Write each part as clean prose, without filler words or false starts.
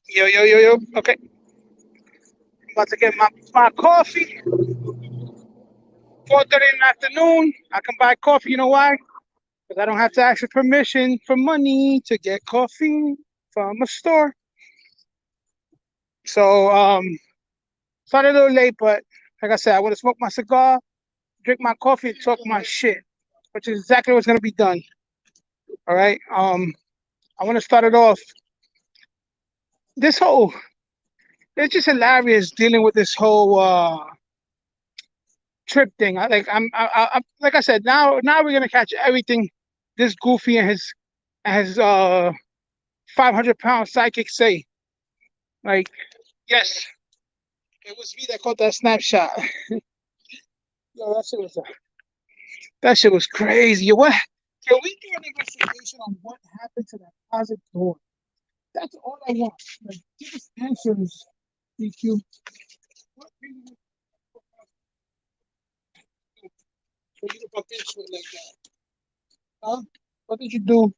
Yo, yo, yo, yo. Okay. About to get my coffee. 4:30 in the afternoon. I can buy coffee. You know why? Because I don't have to ask for permission for money to get coffee from a store. So, started a little late, but like I said, I want to smoke my cigar, drink my coffee, and talk my shit, which is exactly what's going to be done. All right. I want to start it off. This whole, it's just hilarious dealing with this whole trip thing. Like I said, now we're gonna catch everything this goofy and his 500-pound psychic say. Like, yes, it was me that caught that snapshot. Yo, that shit was crazy. Yo, what? Can we do an investigation on what happened to that closet door? That's all I want. Like, give us answers, DQ. What really for you to bump into it like that? Huh? What did you do?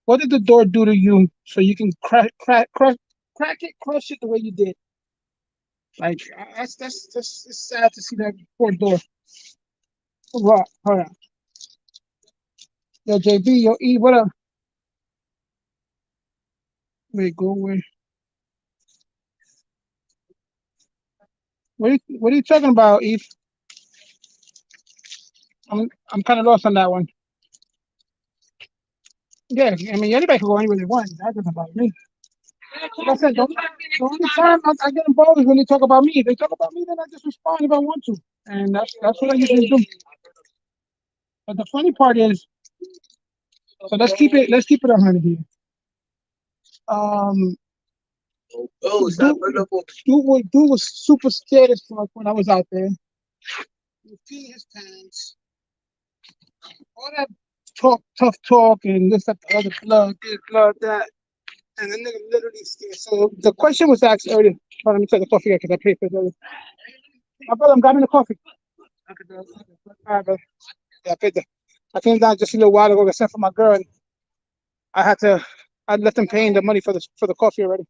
What did the door do to you so you can crack it, crush it the way you did? Like that's it's sad to see that poor door. Hold on. Yo, JB, yo, E, what up? Wait, go away. What are you talking about, Eve? I'm kind of lost on that one. Yeah, I mean anybody can go anywhere they want. That doesn't bother me. Like I said, the only time I get involved is when they talk about me. If they talk about me, then I just respond if I want to, and that's what I usually do. But the funny part is, so let's keep it 100 here. Um, dude was super scared as fuck when I was out there. He was peeing his pants. All that tough talk, and this, that, the other, blood, this, blood, that. And the nigga literally scared. So the question was asked earlier. Hold on, let me take the coffee here because I paid for it earlier. My brother, I'm grabbing the coffee. Okay, bro. All right, bro. Yeah, I paid the. I came down just a little while ago to send for my girl, and I had to. I left them paying the money for the coffee already.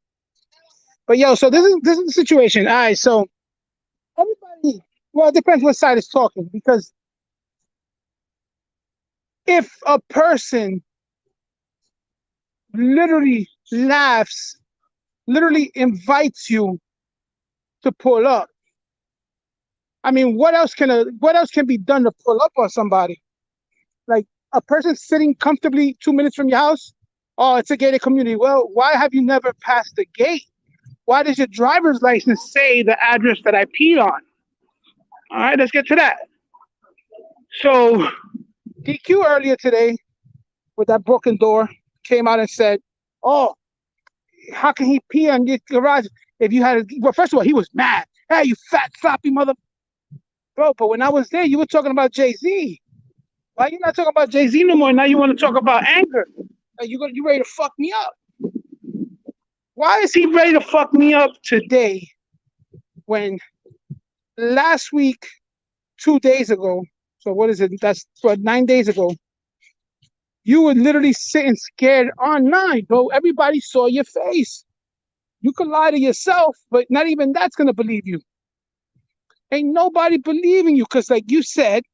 But yo, so this is the situation. All right, so everybody. Well, it depends what side is talking because if a person literally laughs, literally invites you to pull up. I mean, what else can be done to pull up on somebody? Like a person sitting comfortably 2 minutes from your house. Oh, it's a gated community. Well, why have you never passed the gate? Why does your driver's license say the address that I peed on? All right, let's get to that. So DQ earlier today with that broken door came out and said, "Oh, how can he pee on your garage if you had a well, first of all, he was mad. Hey, you fat sloppy mother bro, but when I was there, you were talking about Jay-Z. Why you not talking about Jay-Z no more? Now you want to talk about anger. You ready to fuck me up. Why is he ready to fuck me up today when last week, 2 days ago, so what is it? That's what 9 days ago, you were literally sitting scared online, bro. Everybody saw your face. You could lie to yourself, but not even that's gonna believe you. Ain't nobody believing you because, like you said,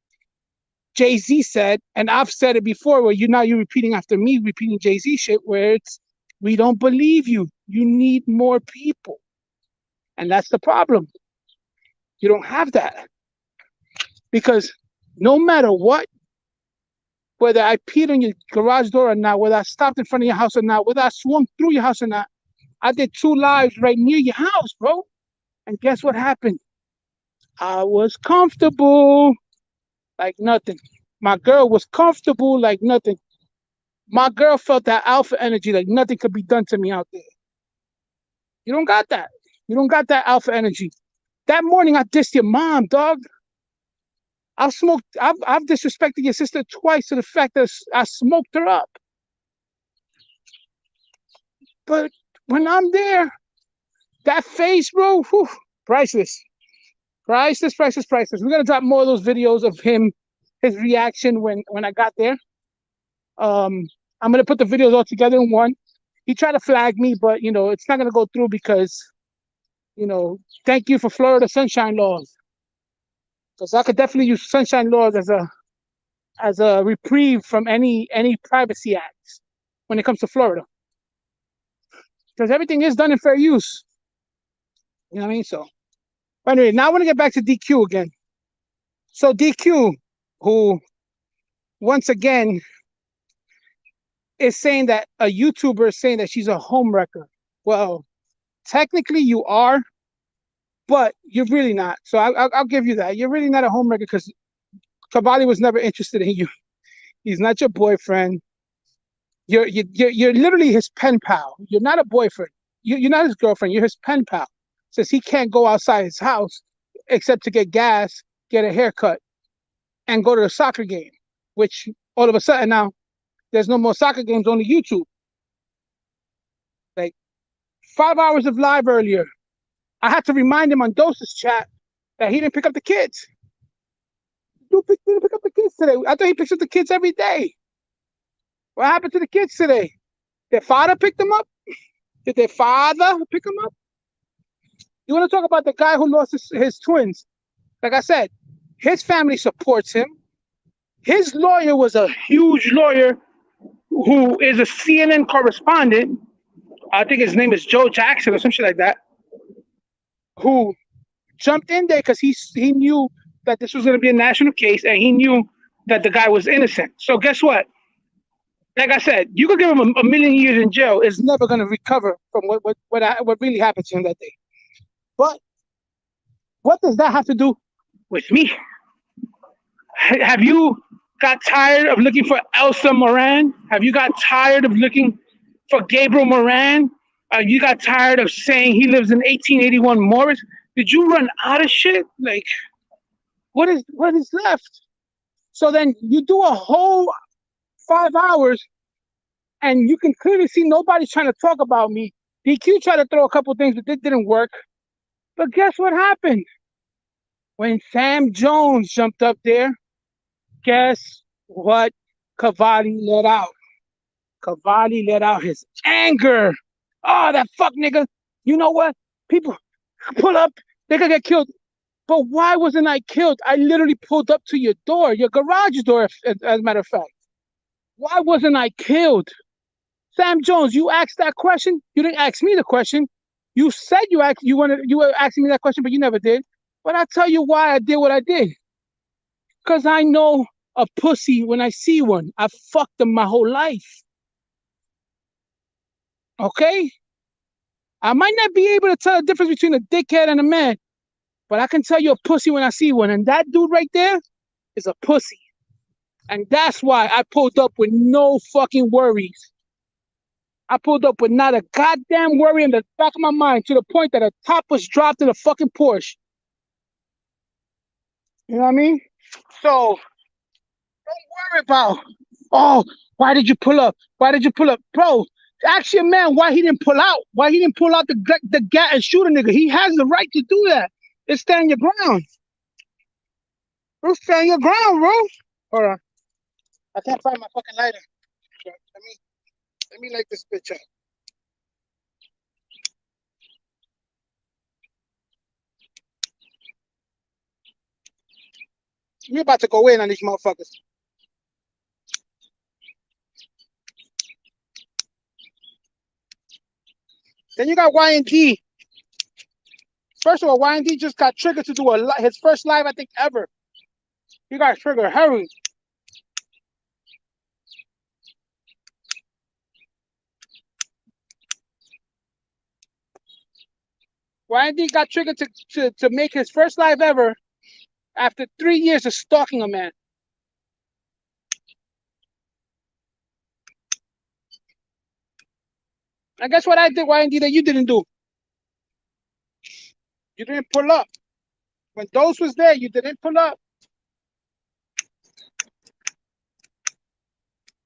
Jay Z said, and I've said it before, where you're repeating after me, repeating Jay Z shit, where it's we don't believe you. You need more people, and that's the problem. You don't have that because no matter what, whether I peed on your garage door or not, whether I stopped in front of your house or not, whether I swung through your house or not, I did two lives right near your house, bro. And guess what happened? I was comfortable like nothing. My girl was comfortable like nothing. My girl felt that alpha energy like nothing could be done to me out there. You don't got that. You don't got that alpha energy. That morning I dissed your mom, dog. I've disrespected your sister twice to the fact that I smoked her up. But when I'm there, that face, bro, whew, priceless. Priceless, priceless, priceless. We're gonna drop more of those videos of him, his reaction when I got there. Um, I'm gonna put the videos all together in one. he tried to flag me, but it's not gonna go through because thank you for Florida sunshine laws, because I could definitely use sunshine laws as a reprieve from any privacy acts when it comes to Florida, because everything is done in fair use. You know what I mean? So, but anyway, now I want to get back to DQ again. So DQ, who once again is saying that a YouTuber is saying that she's a homewrecker. Well, technically you are, but you're really not. So I'll give you that. You're really not a homewrecker because Cavalli was never interested in you. He's not your boyfriend. You're literally his pen pal. You're not a boyfriend. You're not his girlfriend. You're his pen pal. Says he can't go outside his house except to get gas, get a haircut, and go to the soccer game. Which all of a sudden now there's no more soccer games, only YouTube. Like 5 hours of live earlier. I had to remind him on Dose's chat that he didn't pick up the kids. Dude didn't pick up the kids today. I thought he picks up the kids every day. What happened to the kids today? Their father picked them up? Did their father pick them up? You want to talk about the guy who lost his twins? Like I said, his family supports him. His lawyer was a huge lawyer who is a CNN correspondent. I think his name is Joe Jackson or some shit like that. Who jumped in there because he knew that this was going to be a national case and he knew that the guy was innocent. So guess what? Like I said, you could give him a million years in jail. It's never going to recover from what really happened to him that day. But what does that have to do with me? Have you got tired of looking for Elsa Moran? Have you got tired of looking for Gabriel Moran? You got tired of saying he lives in 1881 Morris? Did you run out of shit? Like, what is left? So then you do a whole 5 hours, and you can clearly see nobody's trying to talk about me. DQ tried to throw a couple things, but it didn't work. But guess what happened? When Sam Jones jumped up there, guess what Cavalli let out? Cavalli let out his anger. Oh, that fuck nigga. You know what? People pull up, they could get killed. But why wasn't I killed? I literally pulled up to your door, your garage door, as a matter of fact. Why wasn't I killed? Sam Jones, you asked that question. You didn't ask me the question. You said you were asking me that question, but you never did. But I'll tell you why I did what I did. Because I know a pussy when I see one. I've fucked them my whole life. Okay? I might not be able to tell the difference between a dickhead and a man, but I can tell you a pussy when I see one. And that dude right there is a pussy. And that's why I pulled up with no fucking worries. I pulled up with not a goddamn worry in the back of my mind, to the point that a top was dropped in a fucking Porsche. You know what I mean? So don't worry about, oh, why did you pull up? Why did you pull up? Bro, ask your man why he didn't pull out. Why he didn't pull out the gat and shoot a nigga. He has the right to do that. It's stand your ground. Bro, stand your ground, bro. Hold on. I can't find my fucking lighter. Let me light this bitch up. We're about to go in on these motherfuckers. Then you got YND. First of all, YND just got triggered to do his first live, I think, ever. He got triggered. Hurry. YND got triggered to make his first live ever after 3 years of stalking a man. And guess what I did, YND, that you didn't do? You didn't pull up. When Dose was there, you didn't pull up.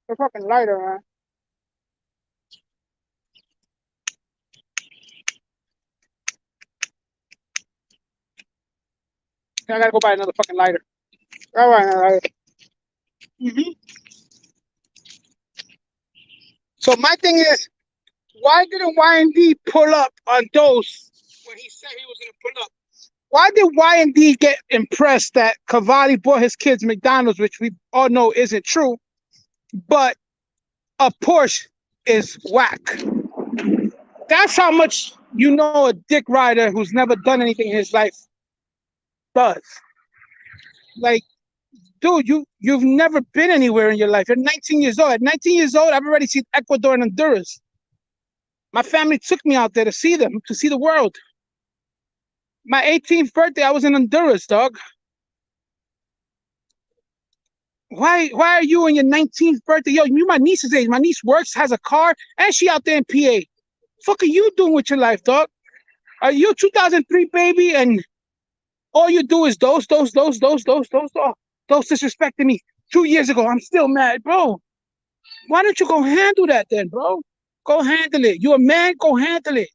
The fucking lighter, man. I gotta go buy another fucking lighter. All right, all right. So my thing is, Why didn't Y&D pull up on Dose when he said he was going to pull up? Why did Y&D get impressed that Cavalli bought his kids McDonald's, which we all know isn't true, but a Porsche is whack? That's how much you know a dick rider who's never done anything in his life does. Like, dude, you've never been anywhere in your life. You're 19 years old. At 19 years old, I've already seen Ecuador and Honduras. My family took me out there to see them, to see the world. My 18th birthday, I was in Honduras, dog. Why are you on your 19th birthday? Yo, you my niece's age. My niece works, has a car, and she out there in PA. Fuck are you doing with your life, dog? Are you a 2003 baby and all you do is those disrespecting me 2 years ago? I'm still mad, bro. Why don't you go handle that then, bro? Go handle it. You a man, go handle it.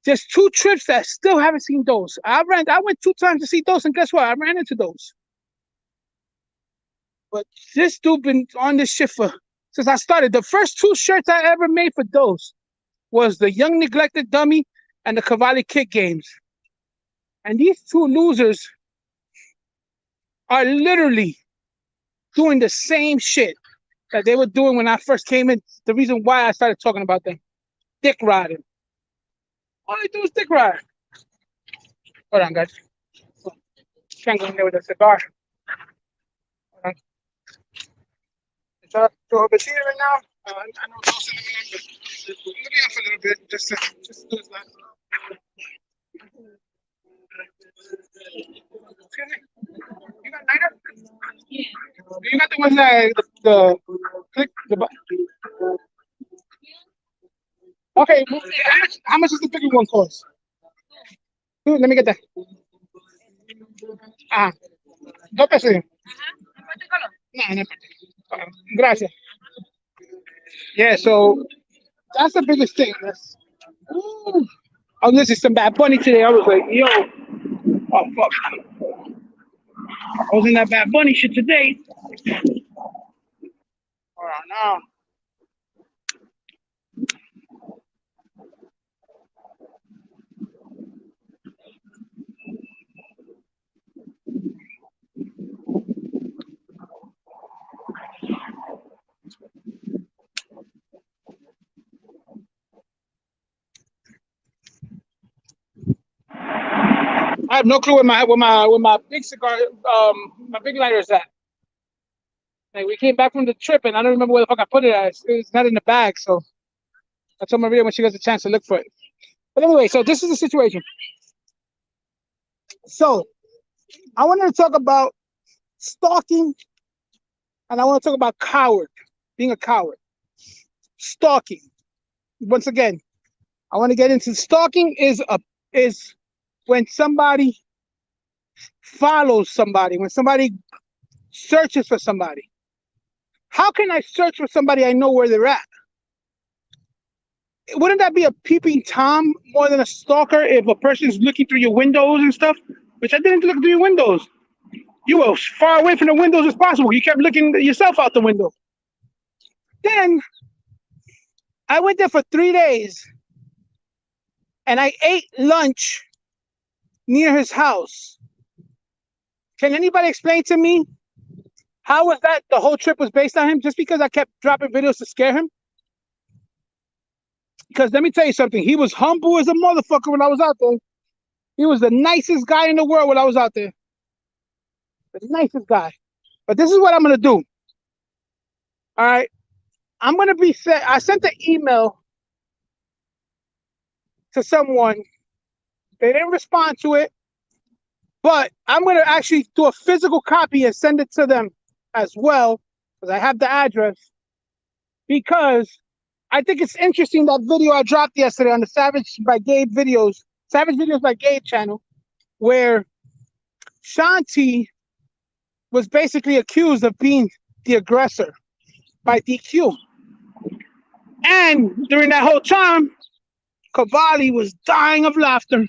There's 2 trips that I still haven't seen those. I went 2 times to see those, and guess what? I ran into those. But this dude been on this shit for since I started. The first 2 shirts I ever made for those was the Young Neglected Dummy and the Cavalli Kick games. And these 2 losers are literally doing the same shit that they were doing when I first came in. The reason why I started talking about them. Dick riding. All they do is dick ride. Hold on, guys. Can't go in there with a cigar. Hold on. It's up to over here right now. I know those in a minute, but let me off a little bit just to do this last. Excuse me. You got lighter? Yeah. You got the ones that the click the button. Okay. How much is the bigger one cost? Dude, let me get that. Ah, 2 pesos. No, no. Gracias. Yeah, so that's the biggest thing. Ooh. I was listening to some Bad Bunny today. I was like, yo, oh fuck. I was in that Bad Bunny shit today. Hold on now. I have no clue where my big cigar my big lighter is at. Like we came back from the trip and I don't remember where the fuck I put it at. It's not in the bag, so I told Maria when she gets a chance to look for it. But anyway, so this is the situation. So I wanted to talk about stalking and I want to talk about being a coward. Stalking. Once again, I want to get into stalking is when somebody follows somebody, when somebody searches for somebody. How can I search for somebody I know where they're at? Wouldn't that be a peeping Tom more than a stalker if a person's looking through your windows and stuff? Which I didn't look through your windows. You were as far away from the windows as possible. You kept looking yourself out the window. Then I went there for 3 days and I ate lunch near his house. Can anybody explain to me how was that the whole trip was based on him? Just because I kept dropping videos to scare him? Because let me tell you something. He was humble as a motherfucker when I was out there. He was the nicest guy in the world when I was out there. The nicest guy. But this is what I'm going to do. All right. I'm going to be set. I sent an email to someone. They didn't respond to it. But I'm going to actually do a physical copy and send it to them as well. Because I have the address. Because I think it's interesting that video I dropped yesterday on the Savage by Gabe videos. Savage Videos by Gabe channel. Where Shanti was basically accused of being the aggressor by DQ. And during that whole time, Cavalli was dying of laughter.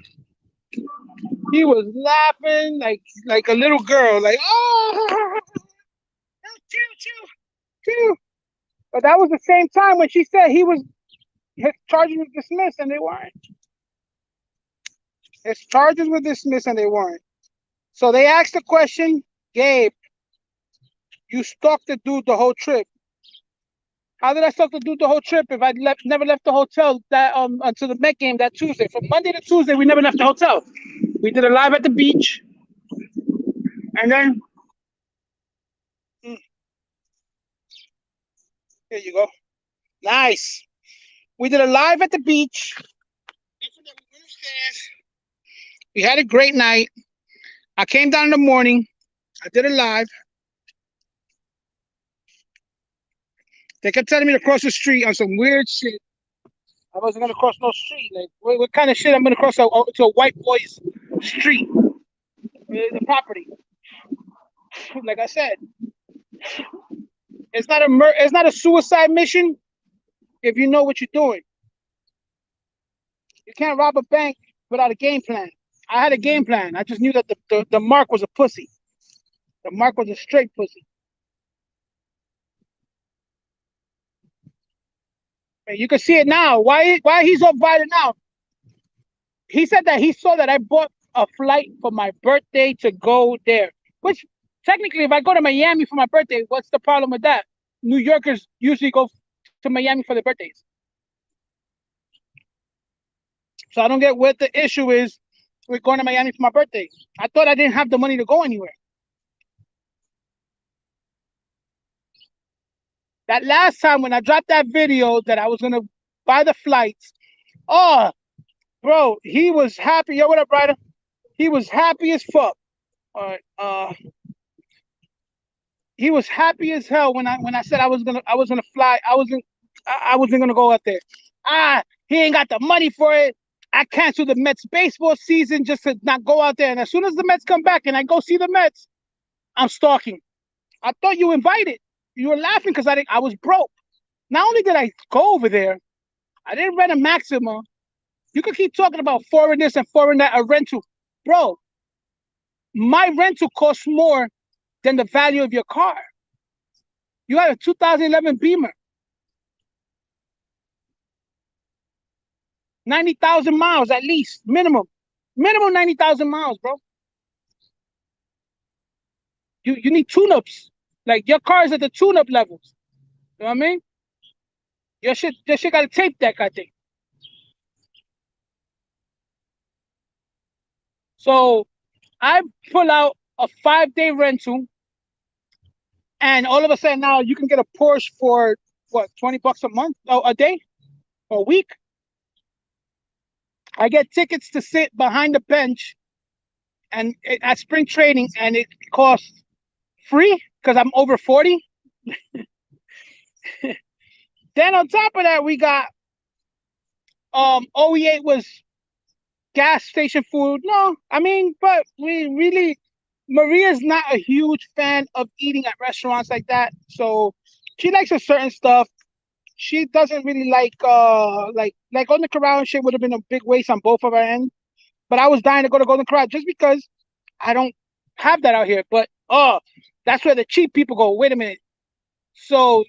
He was laughing like a little girl, like, oh, chill. But that was the same time when she said he was His charges were dismissed and they weren't. His charges were dismissed and they weren't. So they asked the question, Gabe, you stalked the dude the whole trip. How did I stalk the dude the whole trip if I never left the hotel that until the Met game that Tuesday? From Monday to Tuesday, we never left the hotel. We did a live at the beach, and then here you go. Nice. We did a live at the beach. We had a great night. I came down in the morning. I did a live. They kept telling me to cross the street on some weird shit. I wasn't gonna cross no street. Like, what kind of shit I'm gonna cross to a white boy's street? The property. Like I said, it's not a suicide mission if you know what you're doing. You can't rob a bank without a game plan. I had a game plan. I just knew that the mark was a pussy. The mark was a straight pussy. And you can see it now. Why he's so violent now? He said that he saw that I bought a flight for my birthday to go there. Which technically, if I go to Miami for my birthday, what's the problem with that? New Yorkers usually go to Miami for their birthdays. So I don't get what the issue is with going to Miami for my birthday. I thought I didn't have the money to go anywhere. That last time when I dropped that video that I was gonna buy the flights, oh, bro, he was happy. Yo, what up, Ryder? He was happy as fuck. All right, he was happy as hell when I said I was gonna fly. I wasn't gonna go out there. He ain't got the money for it. I canceled the Mets baseball season just to not go out there. And as soon as the Mets come back and I go see the Mets, I'm stalking. I thought you invited. You were laughing because I was broke. Not only did I go over there, I didn't rent a Maxima. You could keep talking about foreign this and foreign that, a rental. Bro, my rental costs more than the value of your car. You had a 2011 Beamer. 90,000 miles at least, minimum. Minimum 90,000 miles, bro. You need tune-ups. Like, your car is at the tune-up levels. You know what I mean? Your shit got a tape deck, I think. So I pull out a 5-day rental, and all of a sudden now you can get a Porsche for what, $20 a month, a day, or a week. I get tickets to sit behind the bench, and at spring training, and it costs free because I'm over 40. Then on top of that, we got OE8 was gas station food. No, I mean, but we really, Maria's not a huge fan of eating at restaurants like that. So she likes a certain stuff. She doesn't really like Golden Corral and shit would have been a big waste on both of our ends. But I was dying to go to Golden Corral just because I don't have that out here. But that's where the cheap people go. Wait a minute. So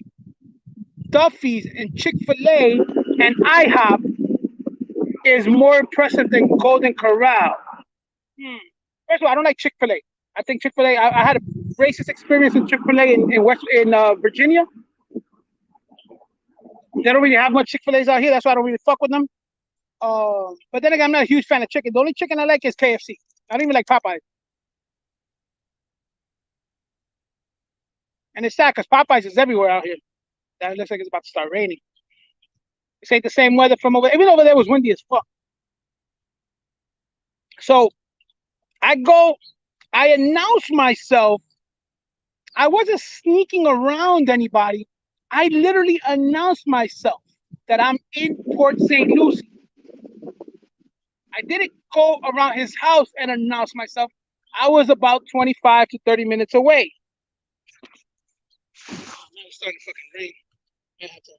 Duffy's and Chick-fil-A and IHOP is more impressive than Golden Corral. First of all, I don't like Chick-fil-A. I think Chick-fil-A. I had a racist experience with Chick-fil-A in Virginia. They don't really have much Chick-fil-A's out here. That's why I don't really fuck with them. But then again, I'm not a huge fan of chicken. The only chicken I like is KFC. I don't even like Popeyes. And it's sad because Popeyes is everywhere out here. That looks like it's about to start raining. This ain't the same weather from over. Even over there was windy as fuck. So I go. I announce myself. I wasn't sneaking around anybody. I literally announced myself that I'm in Port St. Lucie. I didn't go around his house and announce myself. I was about 25 to 30 minutes away. Oh, man, it's starting to fucking rain. I have to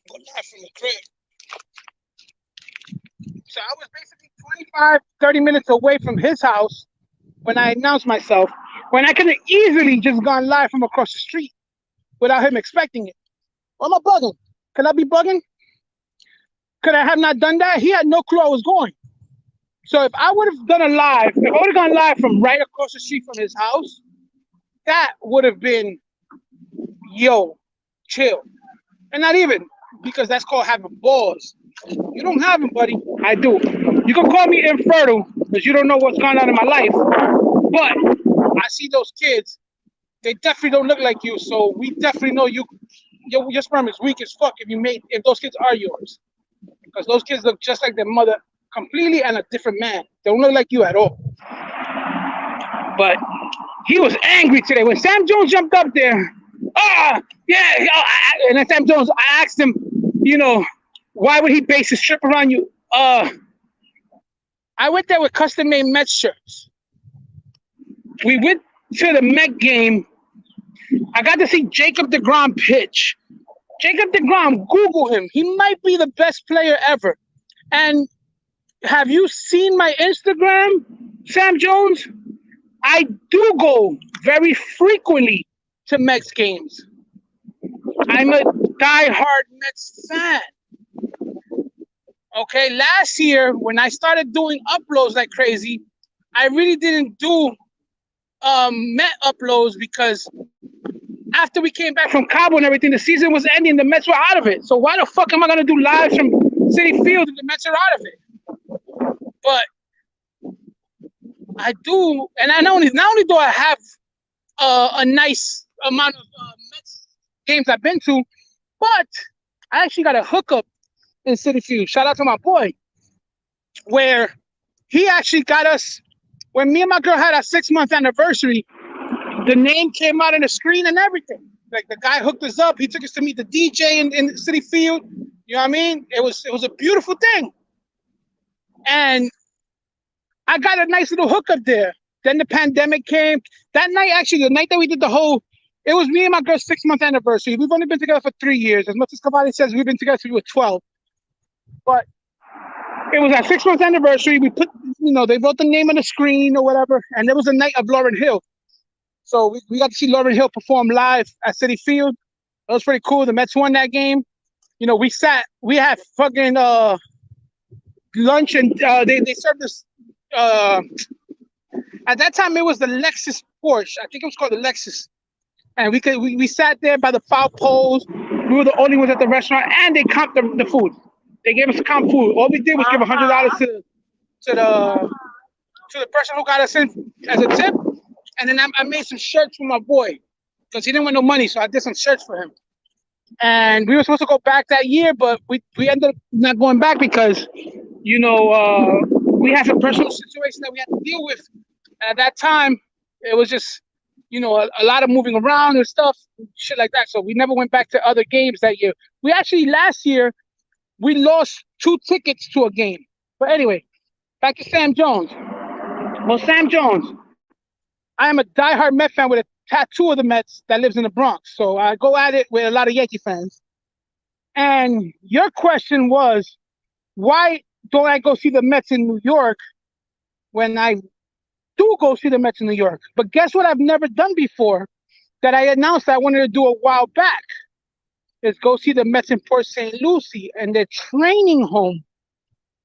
go live from the crib. So I was basically 25, 30 minutes away from his house when I announced myself, when I could have easily just gone live from across the street without him expecting it. Or am I bugging? Could I be bugging? Could I have not done that? He had no clue I was going. So if I would have done a live, if I would have gone live from right across the street from his house, that would have been, yo, chill. And not even, because that's called having balls. You don't have them, buddy. I do. You can call me infertile because you don't know what's going on in my life. But I see those kids. They definitely don't look like you. So we definitely know your sperm is weak as fuck if those kids are yours. Because those kids look just like their mother completely and a different man. They don't look like you at all. But he was angry today when Sam Jones jumped up there. And then Sam Jones, I asked him, why would he base his trip around you? I went there with custom-made Mets shirts. We went to the Met game. I got to see Jacob deGrom pitch. Jacob deGrom, Google him. He might be the best player ever. And have you seen my Instagram, Sam Jones? I do go very frequently to Mets games. I'm a diehard Mets fan. Okay, last year when I started doing uploads like crazy, I really didn't do Met uploads because after we came back from Cabo and everything, the season was ending, the Mets were out of it. So why the fuck am I gonna do lives from Citi Field if the Mets are out of it? But I do, and not only do I have a nice amount of Mets games I've been to, but I actually got a hookup in Citi Field. Shout out to my boy, where he actually got us, when me and my girl had our 6-month anniversary, the name came out on the screen and everything. Like the guy hooked us up. He took us to meet the DJ in Citi Field. You know what I mean? It was a beautiful thing. And I got a nice little hookup there. Then the pandemic came. That night, actually, the night that we did it was me and my girl's 6-month anniversary. We've only been together for 3 years. As much as Cavalli says we've been together since we were 12. But it was our 6-month anniversary. We put, they wrote the name on the screen or whatever. And there was a night of Lauryn Hill. So we got to see Lauryn Hill perform live at Citi Field. That was pretty cool. The Mets won that game. We had fucking lunch and they served us. At that time, it was the Lexus Porsche. I think it was called the Lexus. And we sat there by the foul poles. We were the only ones at the restaurant, and they comped the food. They gave us comp food. All we did was give $100 to the person who got us in as a tip. And then I made some shirts for my boy because he didn't want no money, so I did some shirts for him. And we were supposed to go back that year, but we ended up not going back because, we had some personal situation that we had to deal with. And at that time, it was just, a lot of moving around and stuff, shit like that. So we never went back to other games that year. We actually, last year, we lost 2 tickets to a game. But anyway, back to Sam Jones. Well, Sam Jones, I am a diehard Met fan with a tattoo of the Mets that lives in the Bronx. So I go at it with a lot of Yankee fans. And your question was, why don't I go see the Mets in New York when I do go see the Mets in New York? But guess what I've never done before that I announced I wanted to do a while back is go see the Mets in Port St. Lucie and their training home.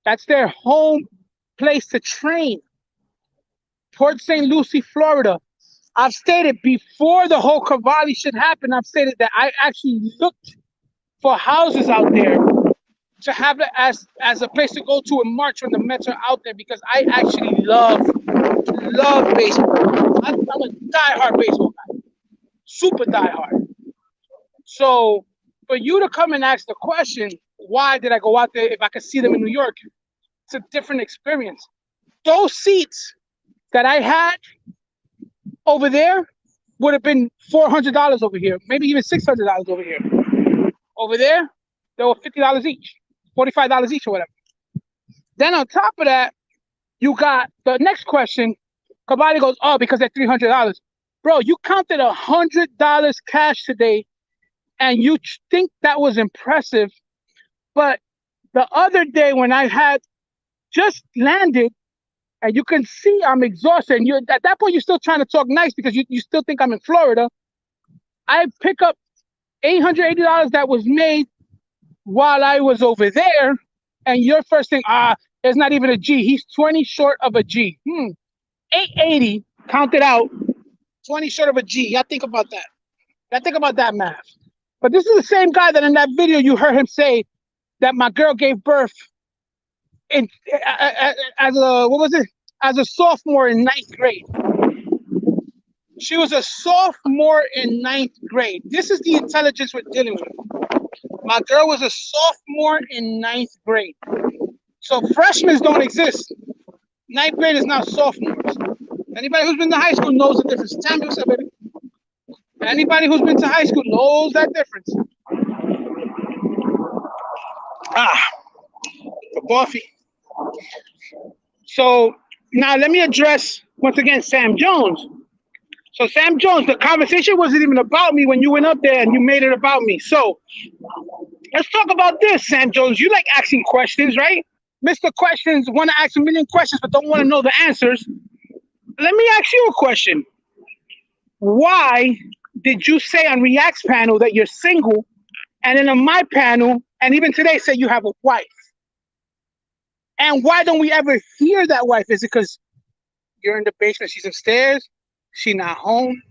That's their home place to train. Port St. Lucie, Florida. I've stated before the whole Cavalli shit happened, I've stated that I actually looked for houses out there to have it as a place to go to in March when the Mets are out there because I actually love baseball. I'm a diehard baseball guy. Super diehard. So for you to come and ask the question, why did I go out there if I could see them in New York? It's a different experience. Those seats that I had over there would have been $400 over here, maybe even $600 over here. Over there, they were $50 each, $45 each or whatever. Then on top of that, you got the next question. Cavalli goes, oh, because they're $300. Bro, you counted $100 cash today, and you think that was impressive. But the other day when I had just landed, and you can see I'm exhausted, and you're at that point you're still trying to talk nice because you still think I'm in Florida. I pick up $880 that was made while I was over there, and your first thing, there's not even a G. He's 20 short of a G. 880, count it out, 20 short of a G. Y'all think about that. Y'all think about that math. But this is the same guy that in that video you heard him say that my girl gave birth in as a what was it? As a sophomore in ninth grade. She was a sophomore in ninth grade. This is the intelligence we're dealing with. My girl was a sophomore in ninth grade. So freshmen don't exist. Ninth grade is now sophomores. Anybody who's been to high school knows the difference. Tell me what's up, baby. Anybody who's been to high school knows that difference. The coffee. So now let me address once again Sam Jones. So Sam Jones, the conversation wasn't even about me when you went up there and you made it about me. So let's talk about this, Sam Jones. You like asking questions, right? Mr. Questions want to ask a million questions but don't want to know the answers. Let me ask you a question. Why did you say on React's panel that you're single, and then on my panel, and even today, say you have a wife? And why don't we ever hear that wife? Is it because you're in the basement, she's upstairs, she's not home?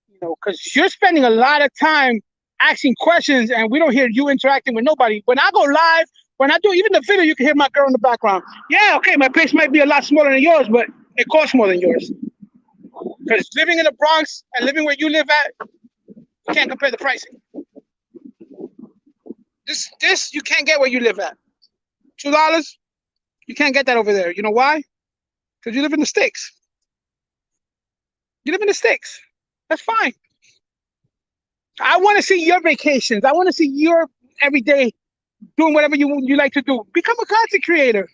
You know, because you're spending a lot of time asking questions, and we don't hear you interacting with nobody. When I go live, when I do even the video, you can hear my girl in the background. Yeah, okay, my place might be a lot smaller than yours, but it costs more than yours. Because living in the Bronx and living where you live at, you can't compare the pricing. This you can't get where you live at. $2, you can't get that over there. You know why? Because you live in the sticks. You live in the sticks. That's fine. I want to see your vacations. I want to see your everyday doing whatever you like to do. Become a content creator.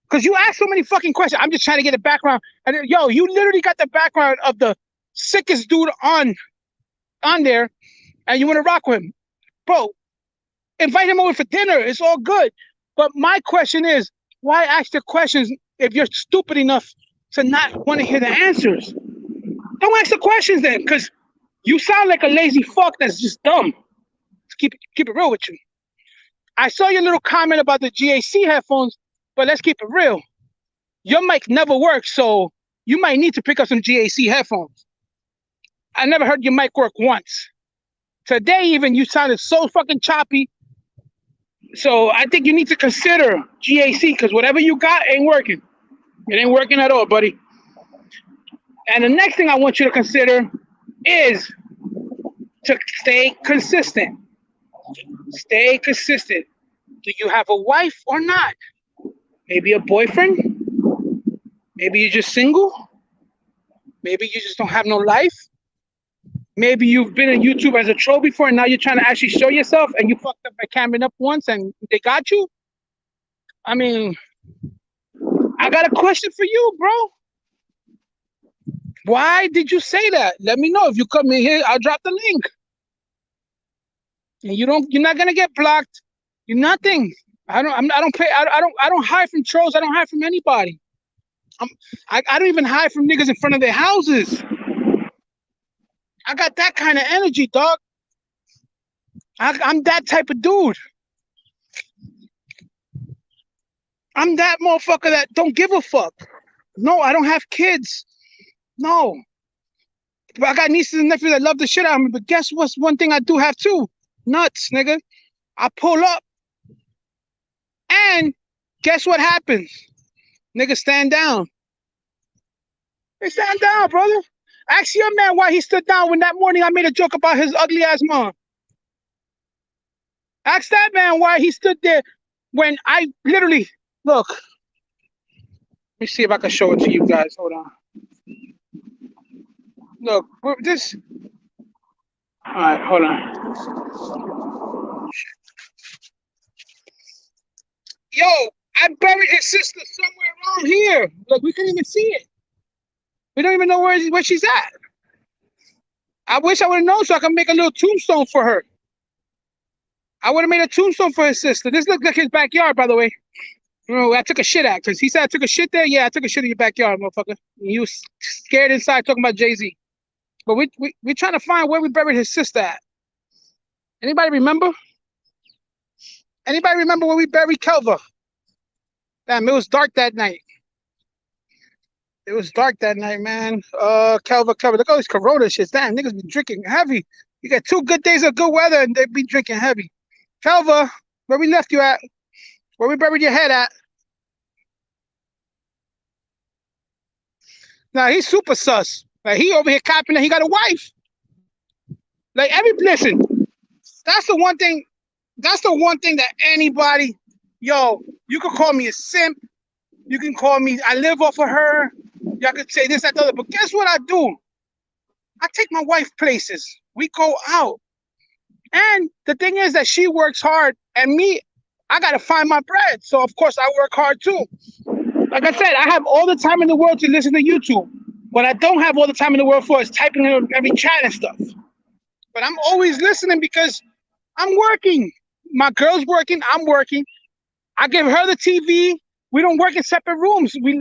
Because you ask so many fucking questions. I'm just trying to get a background. And yo, you literally got the background of the sickest dude on there, and you want to rock with him. Bro, invite him over for dinner. It's all good. But my question is, why ask the questions if you're stupid enough to not want to hear the answers? Don't ask the questions then, because you sound like a lazy fuck that's just dumb. Let's keep it real with you. I saw your little comment about the GAC headphones, but let's keep it real. Your mic never works, so you might need to pick up some GAC headphones. I never heard your mic work once. Today even, you sounded so fucking choppy. So I think you need to consider GAC, because whatever you got ain't working. It ain't working at all, buddy. And the next thing I want you to consider is to stay consistent. Stay consistent. Do you have a wife or not? Maybe a boyfriend? Maybe you're just single? Maybe you just don't have no life? Maybe you've been on YouTube as a troll before and now you're trying to actually show yourself and you fucked up by camming up once and they got you? I mean, I got a question for you, bro. Why did you say that? Let me know. If you come in here, I'll drop the link. And you're not gonna get blocked. You're nothing. I don't hide from trolls. I don't hide from anybody. I don't even hide from niggas in front of their houses. I got that kind of energy, dog. I'm that type of dude. I'm that motherfucker that don't give a fuck. No, I don't have kids. No. But I got nieces and nephews that love the shit out of me. But guess what's one thing I do have too? Nuts, nigga. I pull up. And guess what happens? Niggas stand down. They stand down, brother. Ask your man why he stood down when that morning I made a joke about his ugly ass mom. Ask that man why he stood there when I literally, look. Let me see if I can show it to you guys. Hold on. Look, this. All right, hold on. Yo, I buried his sister somewhere around here. Look, we can't even see it. We don't even know where she's at. I wish I would have known so I could make a little tombstone for her. I would have made a tombstone for his sister. This looks like his backyard, by the way. You know, I took a shit at, because he said I took a shit there. Yeah, I took a shit in your backyard, motherfucker. You was scared inside talking about Jay-Z. But we're trying to find where we buried his sister at. Anybody remember? Anybody remember when we buried Kelva? Damn, it was dark that night. It was dark that night, man. Kelva. Look at all these Corona shits. Damn, niggas be drinking heavy. You get 2 good days of good weather and they be drinking heavy. Kelva, where we left you at? Where we buried your head at? Nah, he's super sus. Like he over here copping that he got a wife. Like listen, that's the one thing. That's the one thing that anybody, yo, you can call me a simp. You can call me, I live off of her. Y'all could say this, that, the other. But guess what I do? I take my wife places. We go out. And the thing is that she works hard. And me, I got to find my bread. So, of course, I work hard too. Like I said, I have all the time in the world to listen to YouTube. What I don't have all the time in the world for is typing in every chat and stuff. But I'm always listening because I'm working. My girl's working. I'm working. I give her the TV. We don't work in separate rooms. We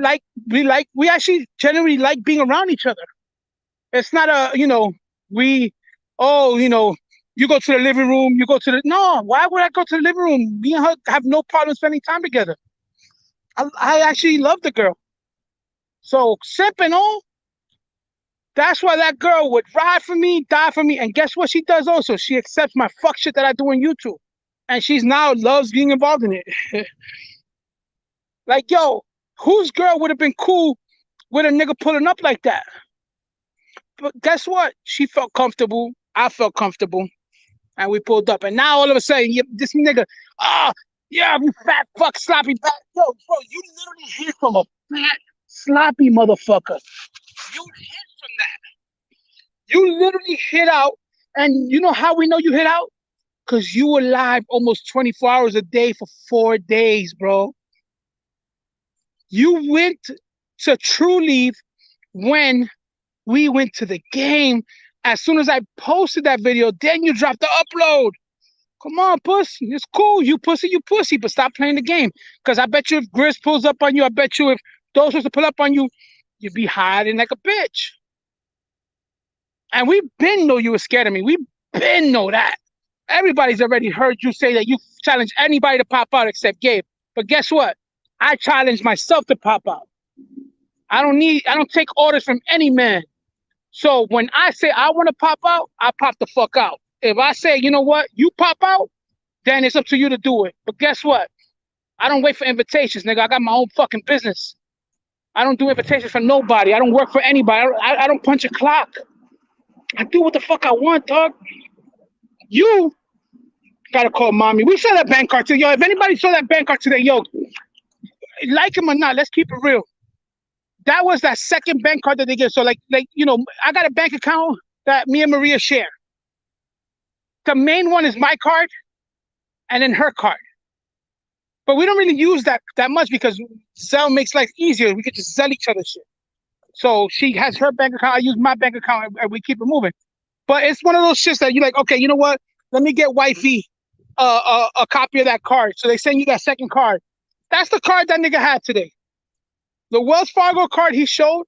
actually generally like being around each other. It's not you go to the living room, no, why would I go to the living room? Me and her have no problem spending time together. I actually love the girl. So simping all, that's why that girl would ride for me, die for me. And guess what she does also? She accepts my fuck shit that I do on YouTube. And she's now loves being involved in it. Like, yo, whose girl would have been cool with a nigga pulling up like that? But guess what? She felt comfortable. I felt comfortable. And we pulled up. And now all of a sudden, this nigga, yeah, you fat fuck sloppy fat. Yo, bro, you literally hit from a fat sloppy motherfucker. You hit from that. You literally hit out. And you know how we know you hit out? Because you were live almost 24 hours a day for 4 days, bro. You went to True Leave when we went to the game. As soon as I posted that video, then you dropped the upload. Come on, puss. It's cool. You pussy. But stop playing the game. Because I bet you if Grizz pulls up on you, I bet you if those was to pull up on you, you'd be hiding like a bitch. And we been know you were scared of me. We been know that. Everybody's already heard you say that you challenge anybody to pop out except Gabe. But guess what? I challenge myself to pop out. I don't take orders from any man. So when I say I want to pop out, I pop the fuck out. If I say, you know what, you pop out, then it's up to you to do it. But guess what? I don't wait for invitations, nigga. I got my own fucking business. I don't do invitations for nobody. I don't work for anybody. I don't punch a clock. I do what the fuck I want, dog. You gotta call mommy. We saw that bank card today. Yo, if anybody saw that bank card today, yo, like him or not, let's keep it real. That was that second bank card that they get. So like I got a bank account that me and Maria share. The main one is my card and then her card. But we don't really use that much because Zelle makes life easier. We could just sell each other shit. So she has her bank account, I use my bank account, and we keep it moving. But it's one of those shits that you're like, okay, you know what? Let me get wifey a copy of that card. So they send you that second card. That's the card that nigga had today. The Wells Fargo card he showed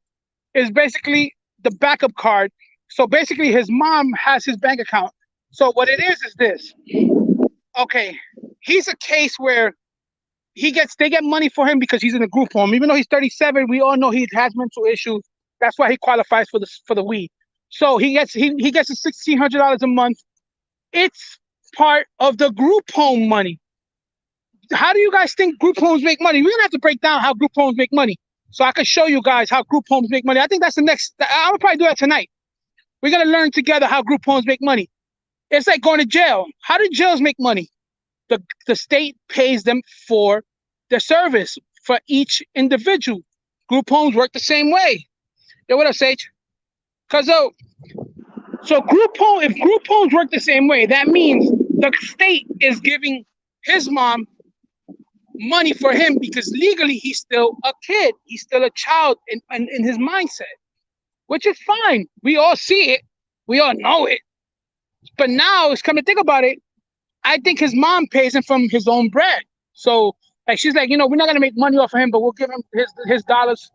is basically the backup card. So basically his mom has his bank account. So what it is this. Okay, he's a case where they get money for him because he's in a group home. Even though he's 37, we all know he has mental issues. That's why he qualifies for the weed. So he gets $1,600 a month. It's part of the group home money. How do you guys think group homes make money? We're gonna have to break down how group homes make money. So I can show you guys how group homes make money. I think that's the next. I would probably do that tonight. We're gonna learn together how group homes make money. It's like going to jail. How do jails make money? The state pays them for their service for each individual. Group homes work the same way. Yo, what up, Sage? Cause so if group homes work the same way, that means the state is giving his mom money for him because legally he's still a kid. He's still a child in his mindset, which is fine. We all see it. We all know it. But now it's come to think about it, I think his mom pays him from his own bread. So like she's like, we're not gonna make money off of him, but we'll give him his dollars.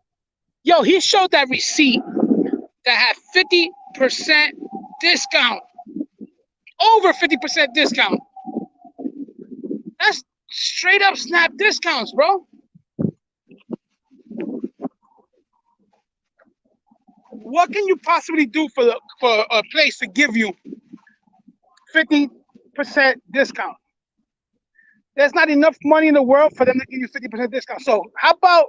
Yo, he showed that receipt that had 50% discount. Over 50% discount. Straight up snap discounts, bro. What can you possibly do for a place to give you 50% discount? There's not enough money in the world for them to give you 50% discount. So how about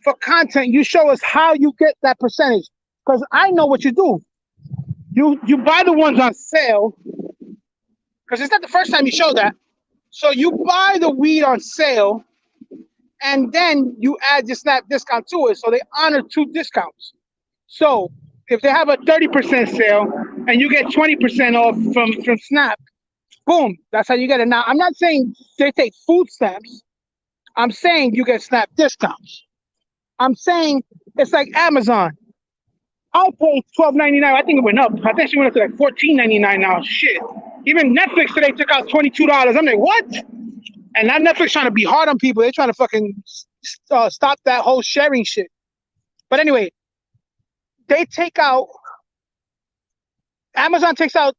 for content, you show us how you get that percentage? Because I know what you do. You buy the ones on sale, because it's not the first time you show that. So you buy the weed on sale, and then you add your snap discount to it. So they honor two discounts. So if they have a 30% sale and you get 20% off from Snap, boom, that's how you get it. Now I'm not saying they take food stamps. I'm saying you get Snap discounts. I'm saying it's like Amazon. I paid $12.99. I think it went up. I think she went up to like $14.99 now. Shit. Even Netflix today took out $22. I'm like, what? And not Netflix trying to be hard on people. They're trying to fucking stop that whole sharing shit. But anyway, they take out. Amazon takes out.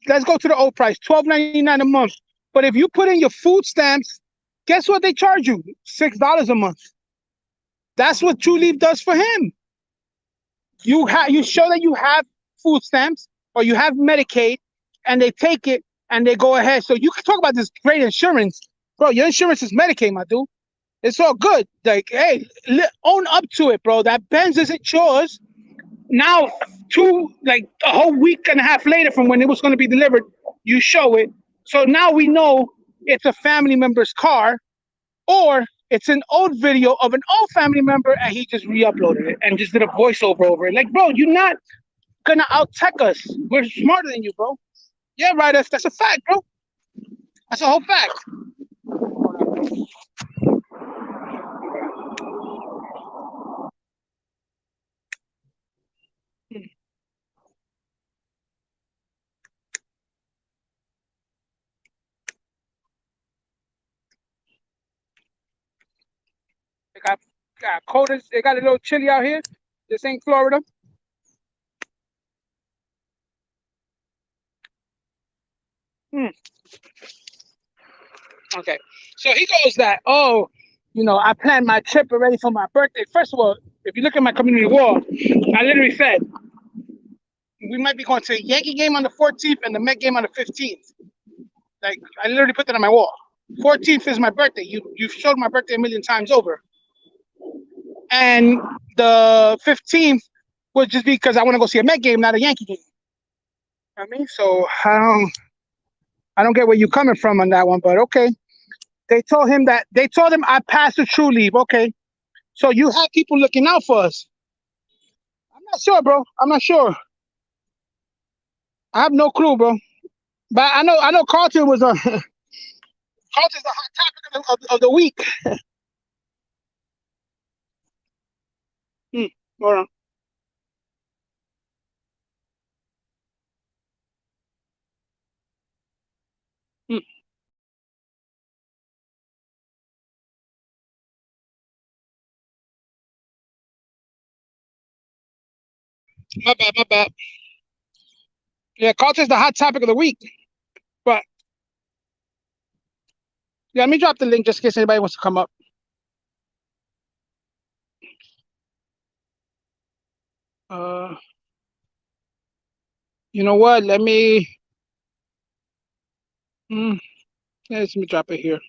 Let's go to the old price, $12.99 a month. But if you put in your food stamps, guess what they charge you? $6 a month. That's what True Leaf does for him. You show that you have food stamps or you have Medicaid, and they take it and they go ahead. So you can talk about this great insurance, bro. Your insurance is Medicaid, my dude. It's all good. Like, hey, own up to it, bro. That Benz isn't yours. Now, like a whole week and a half later from when it was going to be delivered, you show it. So now we know it's a family member's car, or it's an old video of an old family member and he just re-uploaded it and just did a voiceover over it. Like, bro, you're not gonna out-tech us. We're smarter than you, bro. Yeah, right. That's a fact, bro. That's a whole fact. They got cold. They got a little chilly out here. This ain't Florida. Hmm. Okay. So he goes that, oh, I planned my trip already for my birthday. First of all, if you look at my community wall, I literally said we might be going to a Yankee game on the 14th and the Met game on the 15th. Like, I literally put that on my wall. 14th is my birthday. You've showed my birthday a million times over. And the 15th would just be because I want to go see a Met game, not a Yankee game. You know what I mean? So I don't get where you're coming from on that one, but okay. They told him I passed the True Leave. Okay. So you have people looking out for us. I'm not sure, bro. I'm not sure. I have no clue, bro. But I know Carlton was Carlton's the hot topic of the week. Hold on. Hmm, my bad, my bad. Yeah, Carlton's the hot topic of the week. But yeah, let me drop the link just in case anybody wants to come up. Uh, you know what? Mm, let me drop it here.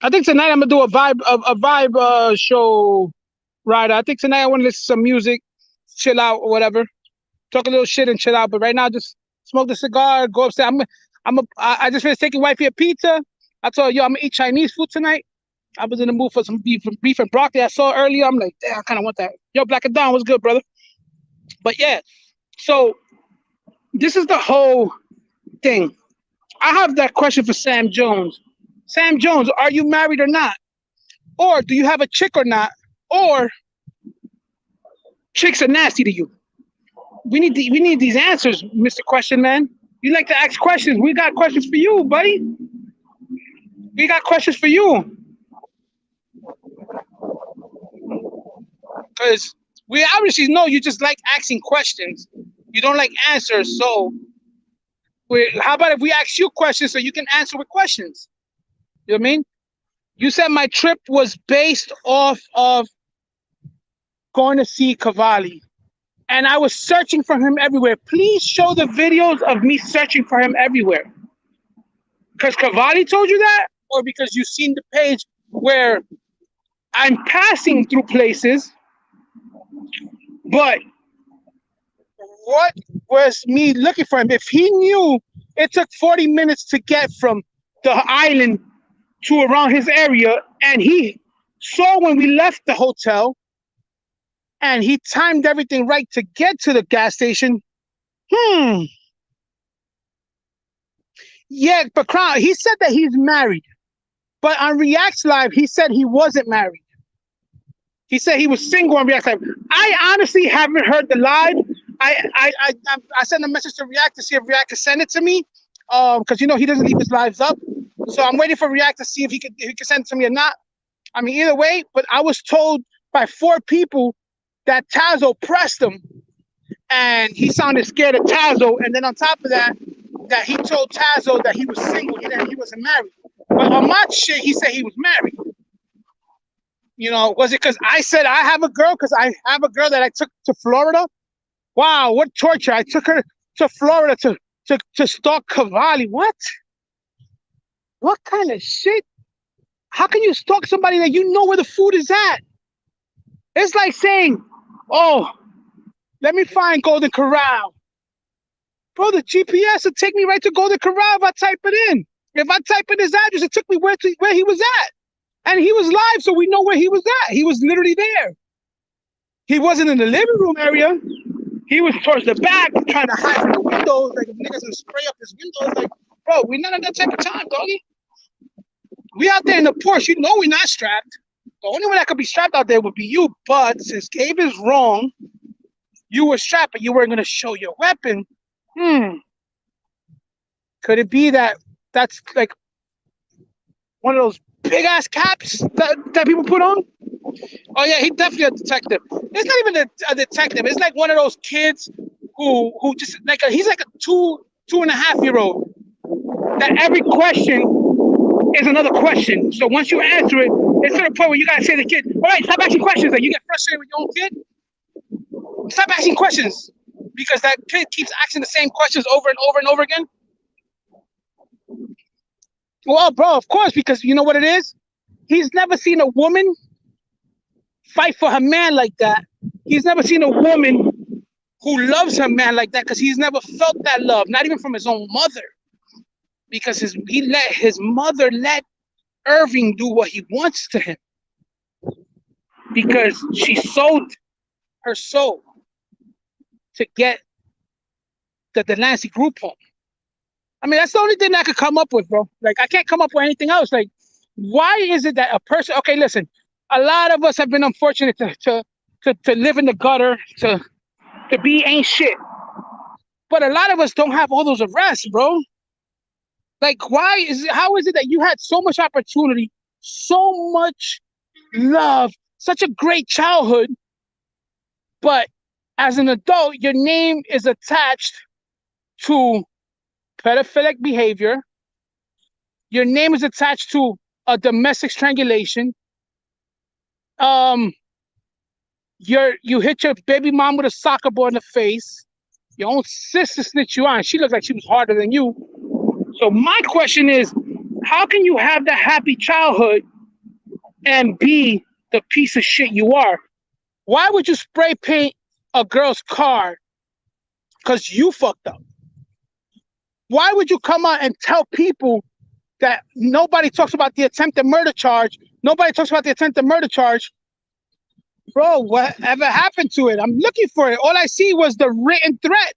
I think tonight I'm gonna do a vibe show, right? I think tonight I want to listen to some music, chill out or whatever, talk a little shit and chill out. But right now, just smoke the cigar, go upstairs. I just finished taking wifey a pizza. I told her, yo, I'm gonna eat Chinese food tonight. I was in the mood for some beef and broccoli. I saw earlier. I'm like, damn, I kind of want that. Yo, Black and Down, what's good, brother? But yeah, so this is the whole thing. I have that question for Sam Jones. Sam Jones, are you married or not? Or do you have a chick or not? Or chicks are nasty to you? We need these answers, Mr. Question Man. You like to ask questions. We got questions for you, buddy. We got questions for you. Because we obviously know you just like asking questions. You don't like answers. So How about if we ask you questions so you can answer with questions? You know what I mean? You said my trip was based off of going to see Cavalli, and I was searching for him everywhere. Please show the videos of me searching for him everywhere. Because Cavalli told you that, or because you've seen the page where I'm passing through places, but what was me looking for him? If he knew it took 40 minutes to get from the island to around his area, and he saw when we left the hotel, and he timed everything right to get to the gas station. Yeah, but Crown, he said that he's married, but on Reacts Live, he said he wasn't married. He said he was single on React Live. I honestly haven't heard the live. I sent a message to React to see if React could send it to me, because you know he doesn't leave his lives up. So I'm waiting for React to see if he could send it to me or not. I mean, either way. But I was told by 4 people that Tazo pressed him, and he sounded scared of Tazo. And then on top of that, that he told Tazo that he was single, he wasn't married. But on my shit, he said he was married. You know, was it because I said I have a girl? Because I have a girl that I took to Florida. Wow, what torture! I took her to Florida to stalk Cavalli. What? What kind of shit? How can you stalk somebody that you know where the food is at? It's like saying, "Oh, let me find Golden Corral." Bro, the GPS will take me right to Golden Corral if I type it in. If I type in his address, it took me where he was at. And he was live, so we know where he was at. He was literally there. He wasn't in the living room area. He was towards the back, trying to hide from the windows, like if niggas would spray up his windows. Like, bro, we're not at that type of time, doggy. We out there in the Porsche, you know we're not strapped. The only one that could be strapped out there would be you. But since Gabe is wrong, you were strapped, but you weren't going to show your weapon. Could it be that that's like one of those big ass caps that people put on? Oh yeah, he's definitely a detective. It's not even a detective. It's like one of those kids who just like he's like a 2.5-year-old. That every question is another question. So once you answer it, it's to the point where you gotta say to the kid, "All right, stop asking questions." Like you get frustrated with your own kid. Stop asking questions because that kid keeps asking the same questions over and over and over again. Well, bro, of course, because you know what it is? He's never seen a woman fight for her man like that. He's never seen a woman who loves her man like that because he's never felt that love, not even from his own mother. Because he let his mother let Irving do what he wants to him. Because she sold her soul to get the Delancey group home. I mean, that's the only thing I could come up with, bro. Like, I can't come up with anything else. Like, why is it that a person... Okay, listen. A lot of us have been unfortunate to live in the gutter, to be ain't shit. But a lot of us don't have all those arrests, bro. Like, how is it that you had so much opportunity, so much love, such a great childhood, but as an adult, your name is attached to pedophilic behavior. Your name is attached to a domestic strangulation. You hit your baby mom with a soccer ball in the face. Your own sister snitched you on. She looked like she was harder than you. So my question is, how can you have that happy childhood and be the piece of shit you are? Why would you spray paint a girl's car because you fucked up? Why would you come out and tell people that nobody talks about the attempted murder charge? Nobody talks about the attempted murder charge. Bro, whatever happened to it? I'm looking for it. All I see was the written threat.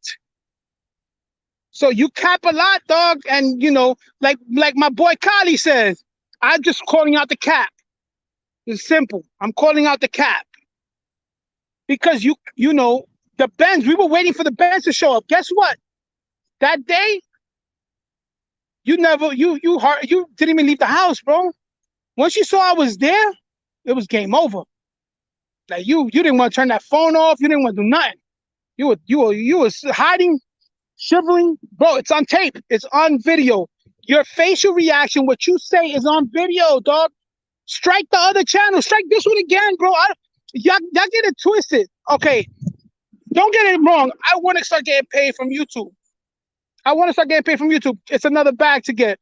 So you cap a lot, dog. And, you know, like my boy Kali says, I'm just calling out the cap. It's simple. I'm calling out the cap. Because, you know, the Benz, we were waiting for the Benz to show up. Guess what? That day, you didn't even leave the house, bro. Once you saw I was there, it was game over. Like you didn't want to turn that phone off. You didn't want to do nothing. You was hiding shivering, bro. It's on tape. It's on video. Your facial reaction, what you say, is on video, dog. Strike the other channel. Strike this one again, bro. Y'all get it twisted. Okay, don't get it wrong. I want to start getting paid from YouTube. I want to start getting paid from YouTube. It's another bag to get,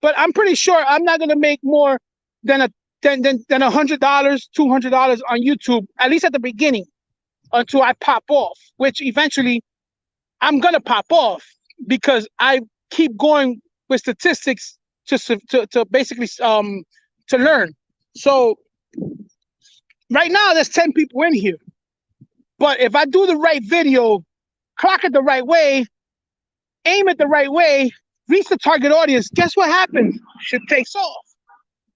but I'm pretty sure I'm not gonna make more than $100, $200 on YouTube, at least at the beginning, until I pop off. Which eventually I'm gonna pop off because I keep going with statistics to basically to learn. So right now there's 10 people in here, but if I do the right video, clock it the right way, aim it the right way, reach the target audience, guess what happens? Shit takes off.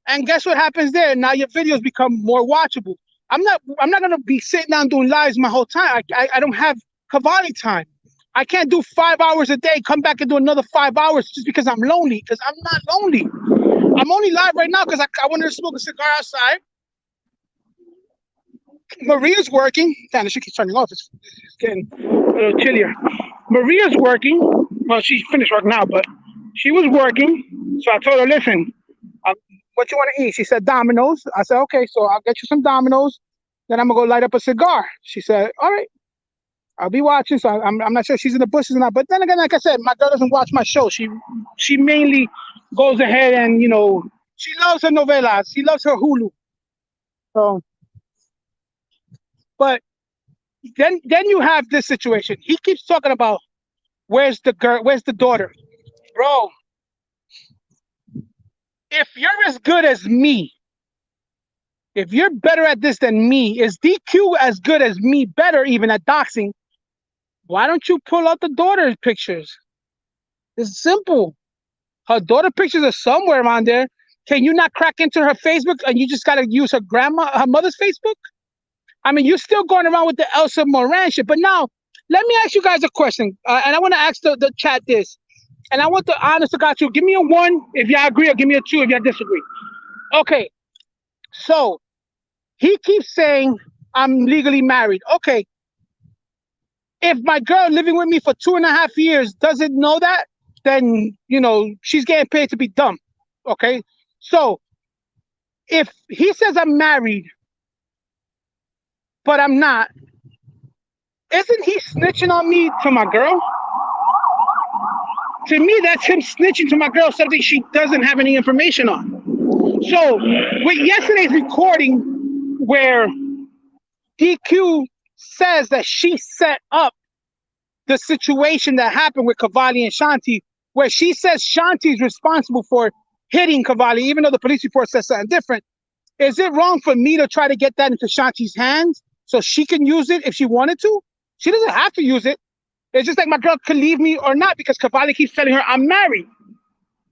And guess what happens there? Now your videos become more watchable. I'm not gonna be sitting down doing lives my whole time. I don't have Cavalli time. I can't do 5 hours a day, come back and do another 5 hours just because I'm lonely. Because I'm not lonely. I'm only live right now because I wanted to smoke a cigar outside. Maria's working. Damn, the shit keeps turning off. It's getting a little chillier. Maria's working. Well, she's finished work now, but she was working. So I told her, listen, what you want to eat? She said Domino's. I said, okay, so I'll get you some Domino's. Then I'm going to go light up a cigar. She said, all right, I'll be watching. So I'm not sure she's in the bushes or not. But then again, like I said, my girl doesn't watch my show. She mainly goes ahead and, she loves her novelas. She loves her Hulu. So, but then you have this situation. He keeps talking about where's the girl, where's the daughter, bro. If you're as good as me, if you're better at this than me, is DQ as good as me, better even at doxing? Why don't you pull out the daughter's pictures? It's simple. Her daughter pictures are somewhere around there. Can you not crack into her Facebook and you just got to use her mother's Facebook? I mean, you're still going around with the Elsa Moran shit. But now, let me ask you guys a question. And I want to ask the chat this. And I want the honest to God you. Give me a 1 if y'all agree, or give me a 2 if y'all disagree. Okay. So he keeps saying I'm legally married. Okay. If my girl living with me for 2.5 years doesn't know that, then she's getting paid to be dumb. Okay. So if he says I'm married, but I'm not, isn't he snitching on me to my girl? To me, that's him snitching to my girl something she doesn't have any information on. So with yesterday's recording where DQ says that she set up the situation that happened with Cavalli and Shanti, where she says Shanti's responsible for hitting Cavalli, even though the police report says something different. Is it wrong for me to try to get that into Shanti's hands so she can use it if she wanted to? She doesn't have to use it. It's just like my girl could leave me or not because Cavalli keeps telling her I'm married.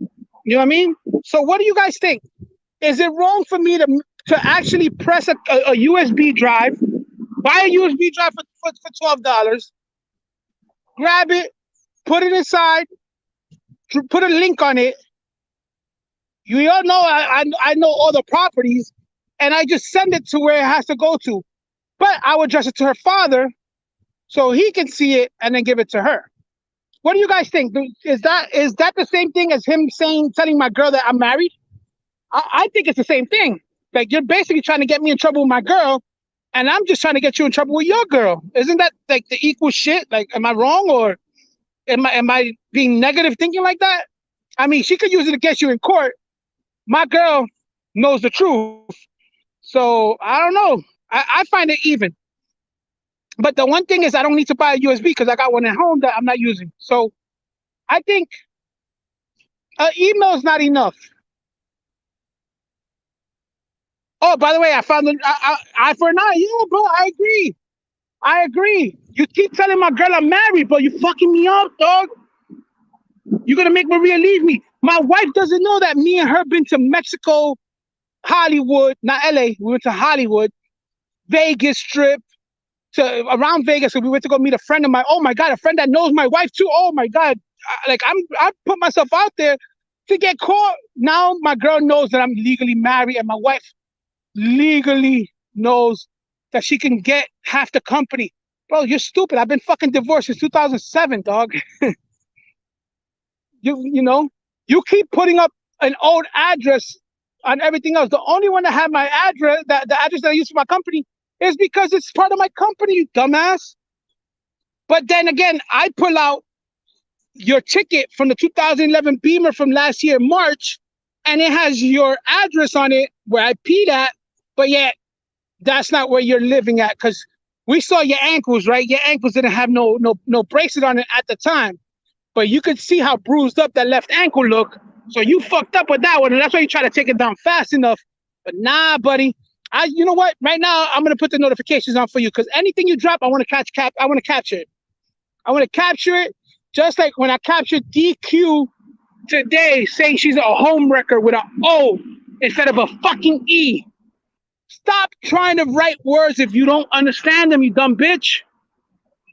You know what I mean? So what do you guys think? Is it wrong for me to actually press a USB drive, buy a USB drive for $12, grab it, put it inside, put a link on it? You all know I know all the properties, and I just send it to where it has to go to. But I would address it to her father so he can see it and then give it to her. What do you guys think? Is that the same thing as him telling my girl that I'm married? I think it's the same thing. Like, you're basically trying to get me in trouble with my girl, and I'm just trying to get you in trouble with your girl. Isn't that like the equal shit? Like, am I wrong, or am I being negative thinking like that? I mean, she could use it against you in court. My girl knows the truth. So I don't know. I find it even. But the one thing is I don't need to buy a USB because I got one at home that I'm not using. So I think email is not enough. Oh, by the way, I found an eye for an eye. Yeah, bro, I agree. You keep telling my girl I'm married, but you fucking me up, dog. You're going to make Maria leave me. My wife doesn't know that me and her been to Mexico, Hollywood, not LA. We went to Hollywood, Vegas Strip, to around Vegas. So we went to go meet a friend of mine. Oh my God, a friend that knows my wife too. Oh my God. I put myself out there to get caught. Now my girl knows that I'm legally married, and my wife legally knows that she can get half the company. Bro, you're stupid. I've been fucking divorced since 2007, dog. You know, you keep putting up an old address on everything else. The only one that had my address, that the address that I use for my company, is because it's part of my company, you dumbass. But then again, I pull out your ticket from the 2011 Beamer from last year, March, and it has your address on it where I peed at, but yet that's not where you're living at because we saw your ankles, right? Your ankles didn't have no bracelet on it at the time, but you could see how bruised up that left ankle looked. So you fucked up with that one, and that's why you try to take it down fast enough. But nah, buddy. You know what? Right now, I'm gonna put the notifications on for you because anything you drop, I want to I want to capture it. I want to capture it, just like when I captured DQ today, saying she's a home wrecker with an O instead of a fucking E. Stop trying to write words if you don't understand them, you dumb bitch.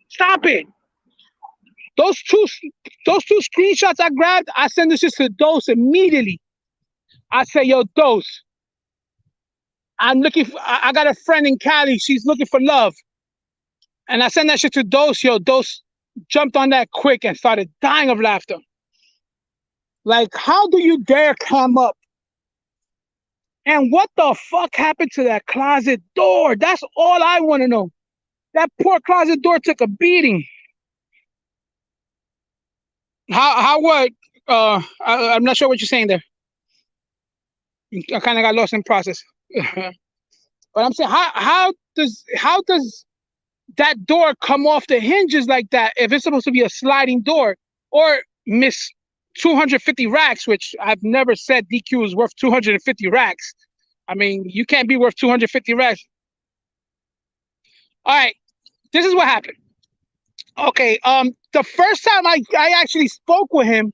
Stop it. Those two screenshots I grabbed, I send this shit to Dose immediately. I say, yo, Dose, I'm looking for, I got a friend in Cali. She's looking for love. And I send that shit to Dose. Yo, Dose jumped on that quick and started dying of laughter. Like, how do you dare come up? And what the fuck happened to that closet door? That's all I want to know. That poor closet door took a beating. How what? I'm not sure what you're saying there. I kind of got lost in process. But I'm saying, how does that door come off the hinges like that if it's supposed to be a sliding door? Or miss 250 racks, which I've never said DQ is worth 250 racks. I mean, you can't be worth 250 racks. All right, this is what happened. Okay, the first time I actually spoke with him,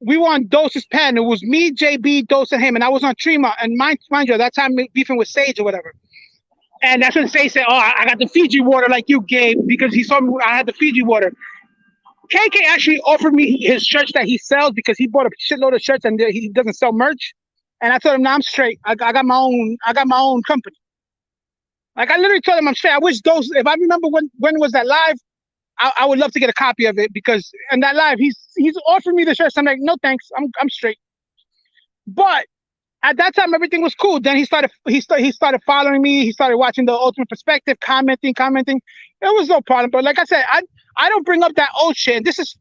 we were on Dose's pen. It was me, JB, Dose, and him, and I was on Trima. And mind you, at that time beefing with Sage or whatever. And that's when Sage said, "Oh, I got the Fiji water like you, Gabe," because he saw me. I had the Fiji water. KK actually offered me his shirts that he sells because he bought a shitload of shirts and he doesn't sell merch. And I told him, "No, I'm straight. I got my own company." Like I literally told him I'm straight. I wish Dose, if I remember when was that live, I would love to get a copy of it because in that live he's offered me the shirts. I'm like, no thanks, I'm straight. But at that time everything was cool. Then he started following me. He started watching the Ultimate Perspective, commenting. It was no problem. But like I said, I don't bring up that old shit. This is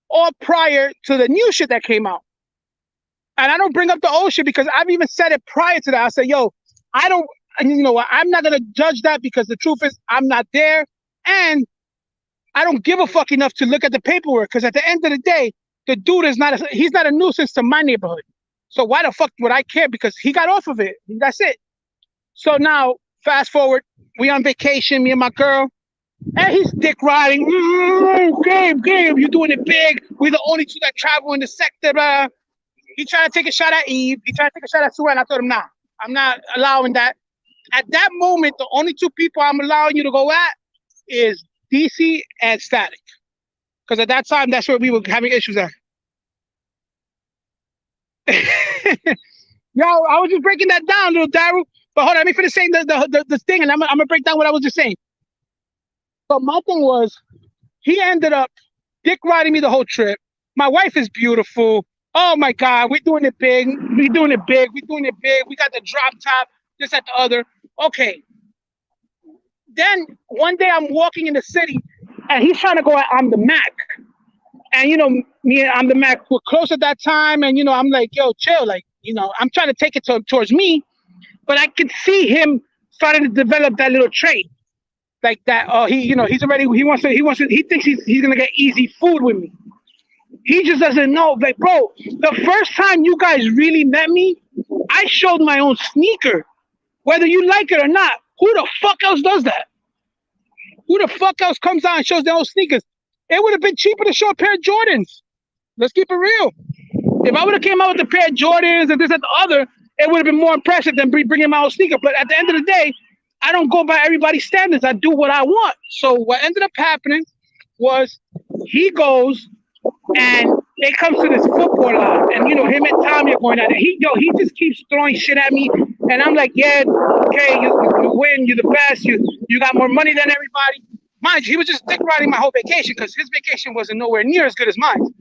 all prior to the new shit that came out. And I don't bring up the old shit because I've even said it prior to that. I said, yo, I don't, and you know what? I'm not gonna judge that because the truth is I'm not there, and I don't give a fuck enough to look at the paperwork because at the end of the day, the dude is he's not a nuisance to my neighborhood. So why the fuck would I care? Because he got off of it. That's it. So now, fast forward, we on vacation, me and my girl, and he's dick riding. Gabe, you doing it big. We're the only two that travel in the sector. He tried to take a shot at Eve. He tried to take a shot at Sue, and I told him, nah, I'm not allowing that. At that moment, the only two people I'm allowing you to go at is DC and Static. Because at that time, that's where we were having issues at. Yo, I was just breaking that down, little Daryl. But hold on, let me finish saying the thing, and I'm going to break down what I was just saying. So my thing was, he ended up dick riding me the whole trip. My wife is beautiful. Oh my God, we're doing it big. We got the drop top, this at the other. Okay. Then one day I'm walking in the city and he's trying to go on the Mac. And you know, me and I'm the Mac were close at that time. And you know, I'm like, yo, chill. Like, you know, I'm trying to take it towards me, but I could see him starting to develop that little trait. Like that, he thinks he's gonna get easy food with me. He just doesn't know. Like, bro, the first time you guys really met me, I showed my own sneaker. Whether you like it or not, who the fuck else does that? Who the fuck else comes out and shows their own sneakers? It would have been cheaper to show a pair of Jordans. Let's keep it real. If I would have came out with a pair of Jordans and this and the other, it would have been more impressive than bringing my own sneaker. But at the end of the day, I don't go by everybody's standards. I do what I want. So what ended up happening was he goes and it comes to this football line, and you know him and Tommy are going at it. He just keeps throwing shit at me, and I'm like, yeah, okay, you win, you're the best, you got more money than everybody. Mind you, he was just dick riding my whole vacation because his vacation wasn't nowhere near as good as mine.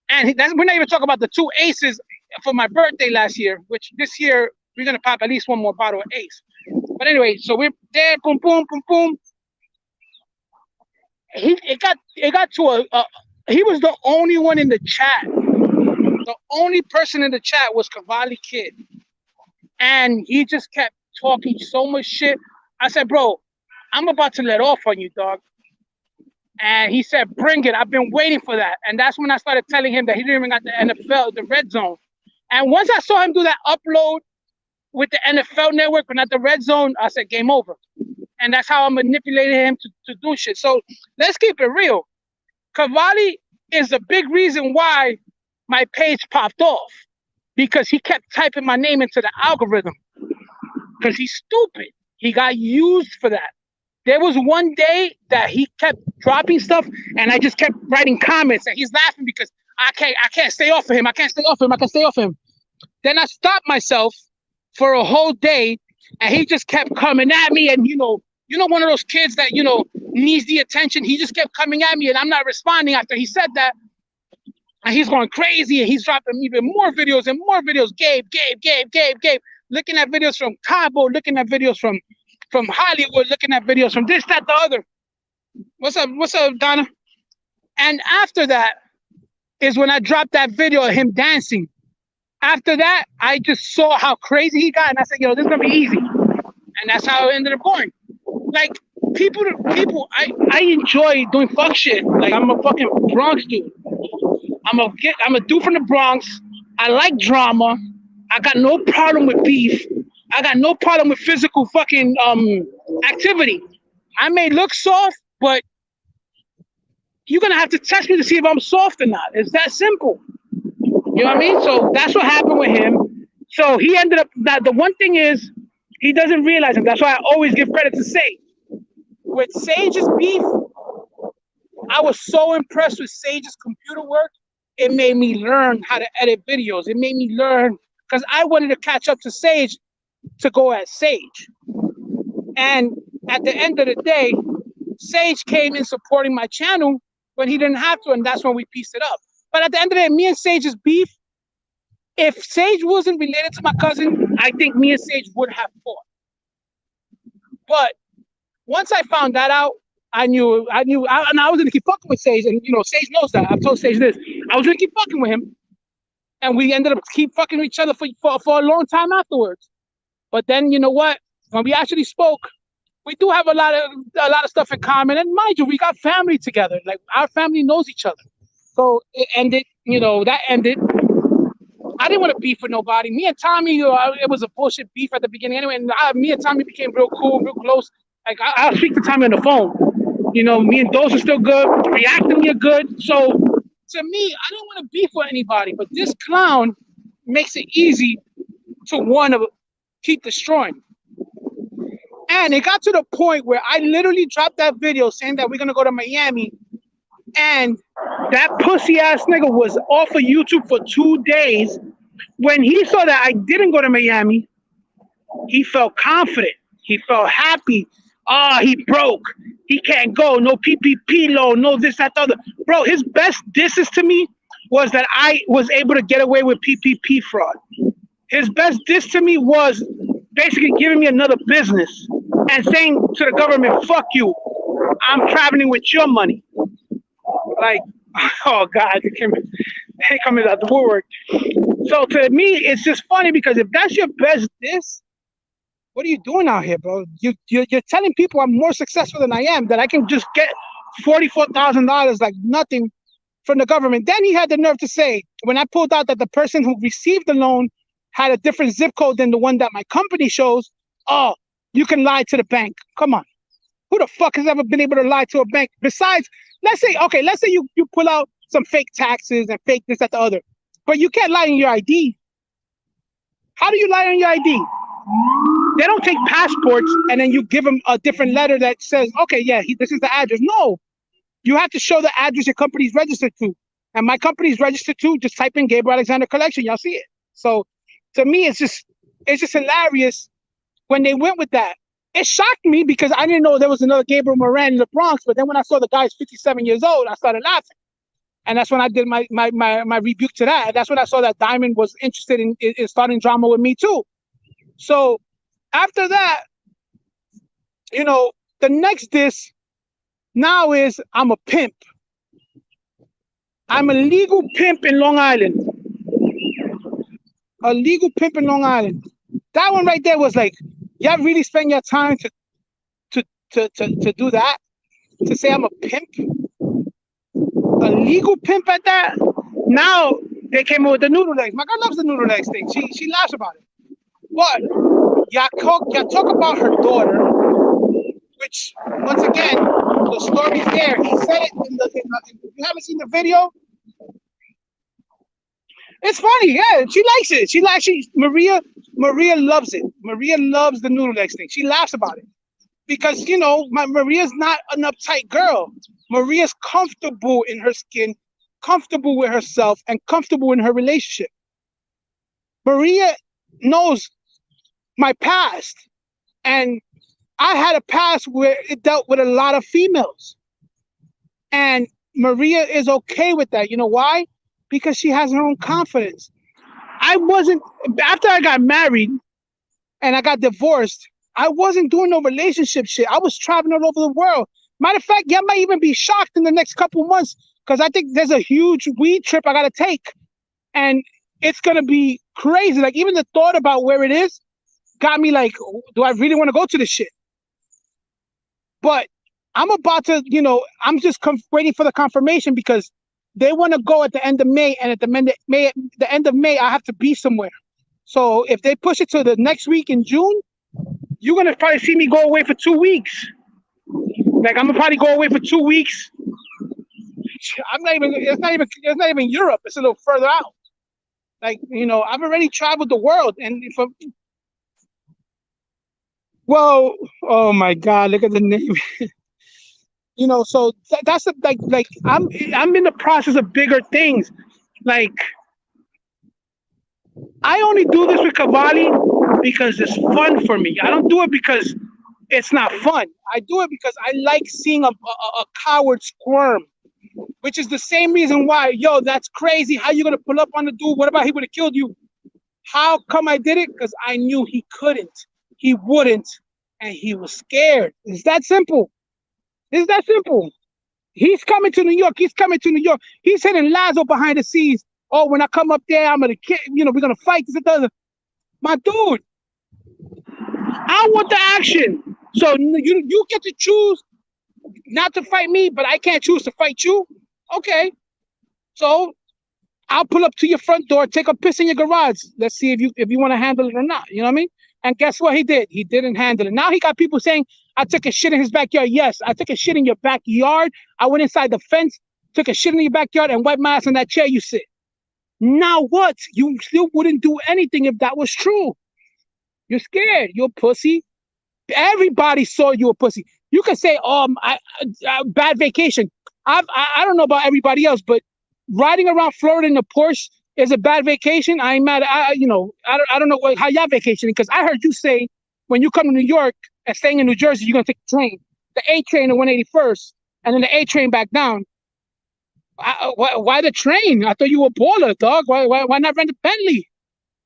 And we're not even talking about the two aces for my birthday last year, which this year we're gonna pop at least one more bottle of Ace. But anyway, so we're there, boom, boom, boom, boom. It got to he was the only one in the chat. The only person in the chat was Cavalli Kid, and he just kept talking so much shit. I said, bro, I'm about to let off on you, dog. And he said, bring it. I've been waiting for that. And that's when I started telling him that he didn't even got the NFL, the red zone. And once I saw him do that upload with the NFL network, but not the red zone, I said, game over. And that's how I manipulated him to do shit. So let's keep it real. Cavalli is a big reason why my page popped off, because he kept typing my name into the algorithm. Because he's stupid. He got used for that. There was one day that he kept dropping stuff, and I just kept writing comments, and he's laughing because I can't stay off of him. I can't stay off of him. Then I stopped myself for a whole day, and he just kept coming at me, and you know, one of those kids that needs the attention. He just kept coming at me, and I'm not responding after he said that. And he's going crazy, and he's dropping even more videos and more videos. Gabe. Looking at videos from Cabo, looking at videos from Hollywood, looking at videos from this, that, the other. What's up, Donna? And after that is when I dropped that video of him dancing. After that, I just saw how crazy he got, and I said, this is gonna be easy. And that's how it ended up going. Like, people, I enjoy doing fuck shit. Like, I'm a fucking Bronx dude. I'm a dude from the Bronx. I like drama. I got no problem with beef. I got no problem with physical fucking activity. I may look soft, but you're gonna have to test me to see if I'm soft or not. It's that simple. You know what I mean? So that's what happened with him. So he ended up. The one thing is, he doesn't realize it. That's why I always give credit to Sage. With Sage's beef, I was so impressed with Sage's computer work. It made me learn how to edit videos. It made me learn, because I wanted to catch up to Sage to go as Sage. And at the end of the day, Sage came in supporting my channel when he didn't have to, and that's when we pieced it up. But at the end of the day, me and Sage's beef, if Sage wasn't related to my cousin, I think me and Sage would have fought. But once I found that out, I knew, and I was gonna keep fucking with Sage, and Sage knows that. I've told Sage this. I was gonna keep fucking with him, and we ended up keep fucking with each other for a long time afterwards. But then, you know what? When we actually spoke, we do have a lot of stuff in common, and mind you, we got family together. Like, our family knows each other. So it ended. That ended. I didn't want to beef with nobody. Me and Tommy, it was a bullshit beef at the beginning anyway. And me and Tommy became real cool, real close. Like, I'll speak to Tommy on the phone. Me and Dose are still good. Reacting, we're good. So to me, I don't want to beef with anybody. But this clown makes it easy to want to keep destroying. And it got to the point where I literally dropped that video saying that we're going to go to Miami. And that pussy ass nigga was off of YouTube for 2 days. When he saw that I didn't go to Miami, he felt confident. He felt happy. He broke. He can't go. No PPP loan. No this, that, the other. Bro, his best disses to me was that I was able to get away with PPP fraud. His best diss to me was basically giving me another business and saying to the government, fuck you. I'm traveling with your money. Like, oh God, they coming out the woodwork. So to me, it's just funny because if that's your best diss, what are you doing out here, bro? You're telling people I'm more successful than I am, that I can just get $44,000 like nothing from the government. Then he had the nerve to say, when I pulled out that the person who received the loan had a different zip code than the one that my company shows, oh, you can lie to the bank. Come on. Who the fuck has ever been able to lie to a bank? Besides, let's say you pull out some fake taxes and fake this, that, the other, but you can't lie on your ID. How do you lie on your ID? They don't take passports and then you give them a different letter that says, okay, yeah, this is the address. No, you have to show the address your company's registered to. And my company's registered to, just type in Gabe Alexander Collection, y'all see it. So to me, it's just hilarious when they went with that. It shocked me because I didn't know there was another Gabriel Moran in the Bronx. But then when I saw the guy's 57 years old, I started laughing. And that's when I did my rebuke to that. And that's when I saw that Diamond was interested in starting drama with me too. So after that, you know, the next diss now is I'm a pimp. I'm a legal pimp in Long Island. A legal pimp in Long Island. That one right there was like, y'all really spend your time to to do that? To say I'm a pimp? A legal pimp at that? Now they came up with the noodle legs. My girl loves the noodle legs thing. She laughs about it. But y'all talk about her daughter, which once again, the story's there. He said it if you haven't seen the video, it's funny, yeah. She likes it. Maria loves it. Maria loves the noodle legs thing. She laughs about it because Maria's not an uptight girl. Maria's comfortable in her skin, comfortable with herself, and comfortable in her relationship. Maria knows my past, and I had a past where it dealt with a lot of females, and Maria is okay with that. You know why? Because she has her own confidence. I wasn't After I got married and I got divorced. I wasn't doing no relationship shit. I was traveling all over the world. Matter of fact, y'all might even be shocked in the next couple months because I think there's a huge weed trip I gotta take, and it's gonna be crazy. Like even the thought about where it is got me like, do I really want to go to this shit? But I'm about to, I'm just waiting for the confirmation because they want to go at the end of May, and at the end of May, I have to be somewhere. So if they push it to the next week in June, you're gonna probably see me go away for 2 weeks. Like I'm gonna probably go away for 2 weeks. I'm not even. It's not even. It's not even Europe. It's a little further out. Like I've already traveled the world, and well, oh my God, look at the name. So that's like I'm in the process of bigger things. Like I only do this with Cavalli because it's fun for me. I don't do it because it's not fun. I do it because I like seeing a coward squirm, which is the same reason why, yo, that's crazy. How you gonna pull up on the dude? What about he would have killed you? How come I did it? Because I knew he couldn't, he wouldn't, and he was scared. It's that simple. It's that simple. He's coming to New York. He's coming to New York. He's hitting Lazo behind the scenes. Oh, when I come up there, I'm gonna, we're gonna fight this and that. My dude, I want the action. So you get to choose not to fight me, but I can't choose to fight you. Okay, so I'll pull up to your front door, take a piss in your garage. Let's see if you want to handle it or not. You know what I mean? And guess what he did? He didn't handle it. Now he got people saying, I took a shit in his backyard. Yes, I took a shit in your backyard. I went inside the fence, took a shit in your backyard, and wiped my ass on that chair you sit. Now what? You still wouldn't do anything if that was true. You're scared. You're a pussy. Everybody saw you a pussy. You can say, bad vacation. I don't know about everybody else, but riding around Florida in a Porsche is a bad vacation. I ain't mad. I don't know how y'all vacationing, because I heard you say when you come to New York and staying in New Jersey, you're gonna take the train, the A train to 181st, and then the A train back down. Why the train? I thought you were a baller, dog. Why not rent a Bentley?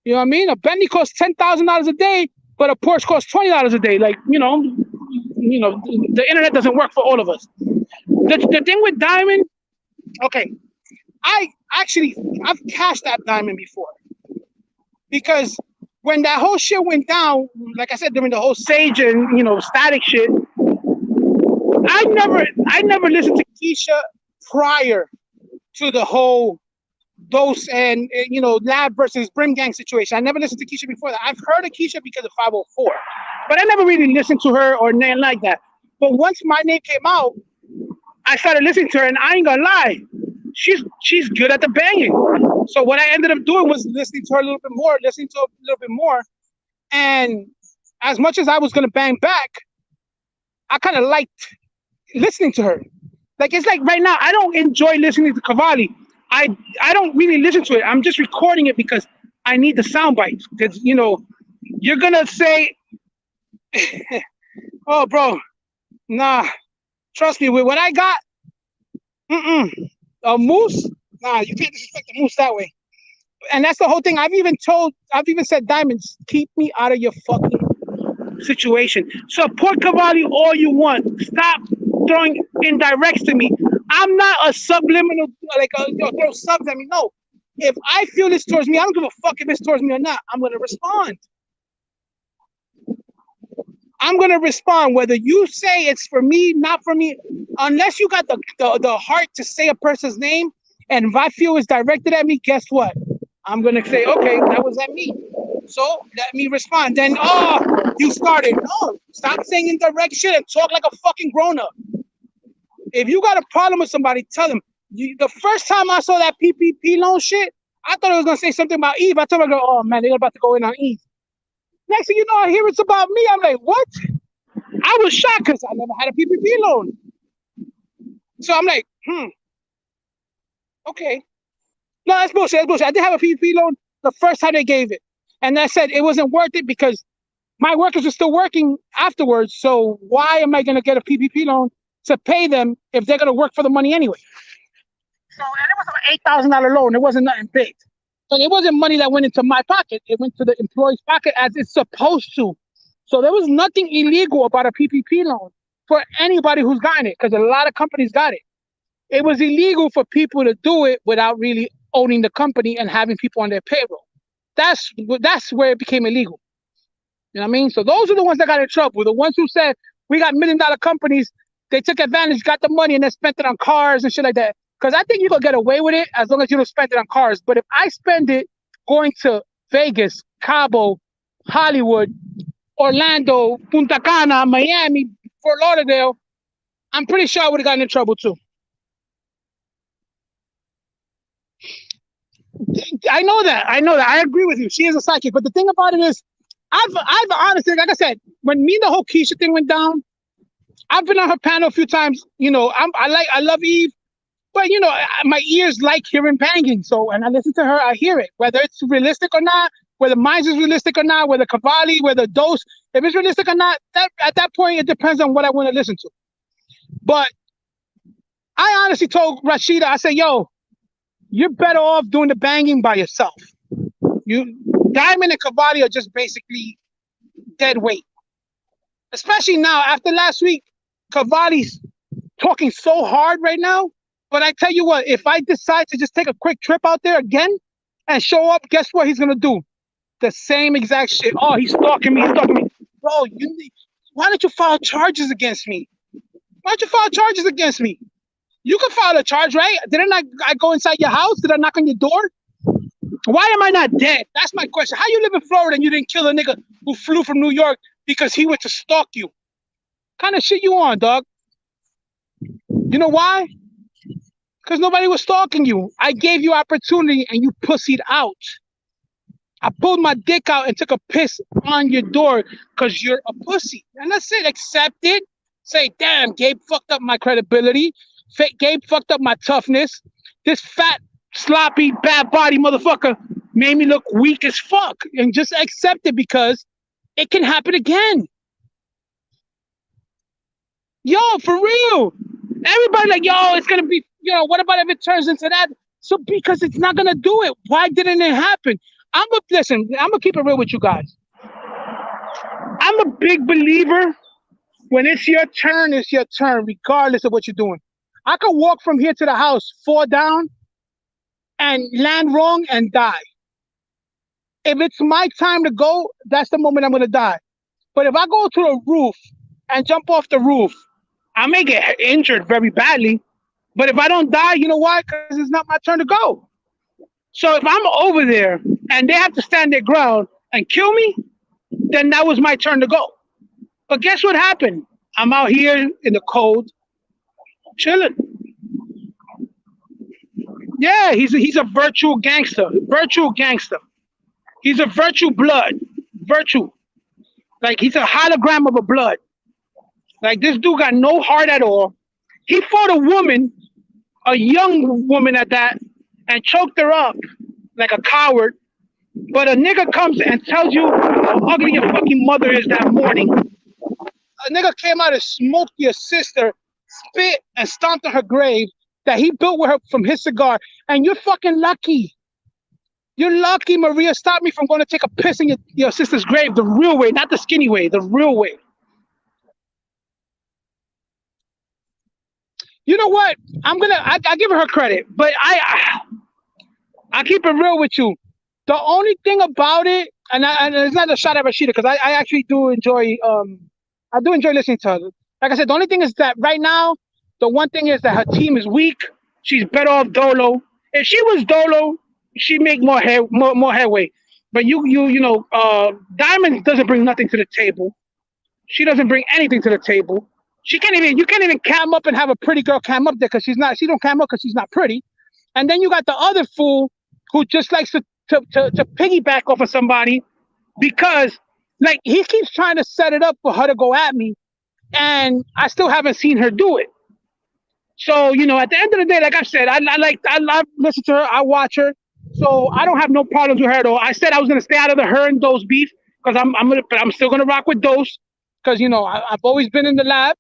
You know what I mean? A Bentley costs $10,000 a day, but a Porsche costs $20 a day. Like the internet doesn't work for all of us. The thing with Diamond, okay, I've cashed that Diamond before, because when that whole shit went down, like I said, during the whole Sage and Static shit, I never listened to Keisha prior to the whole Dose and Lab versus Brim Gang situation. I never listened to Keisha before that. I've heard of Keisha because of 504, but I never really listened to her or nothing like that. But once my name came out, I started listening to her, and I ain't gonna lie, she's good at the banging. So what I ended up doing was listening to her a little bit more, and as much as I was gonna bang back, I kind of liked listening to her. Like it's like right now, I don't enjoy listening to Cavalli. I don't really listen to it. I'm just recording it because I need the sound bites. Because you're gonna say, "Oh, bro, nah." Trust me, with what I got, A moose? Nah, you can't disrespect the moose that way. And that's the whole thing. I've even said, Diamonds, keep me out of your fucking situation. Support Cavalli all you want. Stop throwing indirects to me. I'm not a subliminal, throw subs at me. No. If I feel this towards me, I don't give a fuck if it's towards me or not. I'm going to respond. I'm going to respond. Whether you say it's for me, not for me, unless you got the heart to say a person's name, and if I feel it's directed at me, guess what? I'm going to say, okay, that was at me. So let me respond. Then, you started. No, stop saying indirect shit and talk like a fucking grown up. If you got a problem with somebody, tell them. The first time I saw that PPP loan shit, I thought it was gonna say something about Eve. I told her, oh man, they're about to go in on Eve. Next thing you know, I hear it's about me. I'm like, what? I was shocked because I never had a PPP loan. So I'm like, okay. No, that's bullshit. That's bullshit. I did have a PPP loan the first time they gave it. And I said it wasn't worth it because my workers are still working afterwards. So why am I going to get a PPP loan to pay them if they're going to work for the money anyway? So, and it was an $8,000 loan. It wasn't nothing big. So it wasn't money that went into my pocket. It went to the employee's pocket as it's supposed to. So there was nothing illegal about a PPP loan for anybody who's gotten it because a lot of companies got it. It was illegal for people to do it without really owning the company and having people on their payroll. That's where it became illegal. You know what I mean? So those are the ones that got in trouble. The ones who said, we got $1 million companies, they took advantage, got the money, and then spent it on cars and shit like that. Because I think you can get away with it as long as you don't spend it on cars. But if I spend it going to Vegas, Cabo, Hollywood, Orlando, Punta Cana, Miami, Fort Lauderdale, I'm pretty sure I would have gotten in trouble too. I know that. I agree with you. She is a psychic. But the thing about it is, I've honestly, like I said, when me and the whole Keisha thing went down, I've been on her panel a few times. You know, I love Eve, but you know, my ears like hearing banging. So, and I listen to her, I hear it, whether it's realistic or not, whether mine is realistic or not, whether Cavalli, whether Dose, if it's realistic or not. That at that point, it depends on what I want to listen to. But I honestly told Rashida, I said, yo, you're better off doing the banging by yourself. Diamond and Cavalli are just basically dead weight. Especially now, after last week, Cavalli's talking so hard right now. But I tell you what, if I decide to just take a quick trip out there again and show up, guess what he's gonna do? The same exact shit. Oh, he's stalking me. Bro, why don't you file charges against me? Why don't you file charges against me? You can file a charge, right? Didn't I go inside your house? Did I knock on your door? Why am I not dead? That's my question. How you live in Florida and you didn't kill a nigga who flew from New York because he went to stalk you? Kind of shit you on, dog? You know why? Because nobody was stalking you. I gave you opportunity and you pussied out. I pulled my dick out and took a piss on your door because you're a pussy. And that's it. Accept it. Say, damn, Gabe fucked up my credibility. Gabe fucked up my toughness. This fat, sloppy, bad body motherfucker made me look weak as fuck. And just accept it because it can happen again. Yo, for real. Everybody like, yo, it's going to be, what about if it turns into that? So because it's not going to do it. Why didn't it happen? I'm going to keep it real with you guys. I'm a big believer when it's your turn, regardless of what you're doing. I could walk from here to the house, fall down, and land wrong and die. If it's my time to go, that's the moment I'm going to die. But if I go to a roof and jump off the roof, I may get injured very badly. But if I don't die, you know why? Because it's not my turn to go. So if I'm over there and they have to stand their ground and kill me, then that was my turn to go. But guess what happened? I'm out here in the cold, chilling. Yeah, he's a virtual gangster. He's a virtual blood. Like he's a hologram of a blood. Like this dude got no heart at all. He fought a woman, a young woman at that, and choked her up like a coward. But a nigga comes and tells you how ugly your fucking mother is that morning. A nigga came out and smoked your sister, spit and stomped on her grave, that he built with her from his cigar. And you're fucking lucky. You're lucky Maria stopped me from going to take a piss in your sister's grave the real way, not the skinny way, the real way. You know what? I give her credit, but I keep it real with you. The only thing about it, and it's not a shot at Rashida because I actually do enjoy I do enjoy listening to her. Like I said, the only thing is that right now, the one thing is that her team is weak. She's better off Dolo. If she was Dolo, she make more headway. But Diamond doesn't bring nothing to the table. She doesn't bring anything to the table. She can't even you can't even cam up and have a pretty girl cam up there because she don't cam up because she's not pretty. And then you got the other fool who just likes to piggyback off of somebody because like he keeps trying to set it up for her to go at me, and I still haven't seen her do it. So at the end of the day, like I said, I listen to her, I watch her, so I don't have no problems with her at all. I said I was gonna stay out of the her and Dose beef because but I'm still gonna rock with Dose because I've always been in the lab.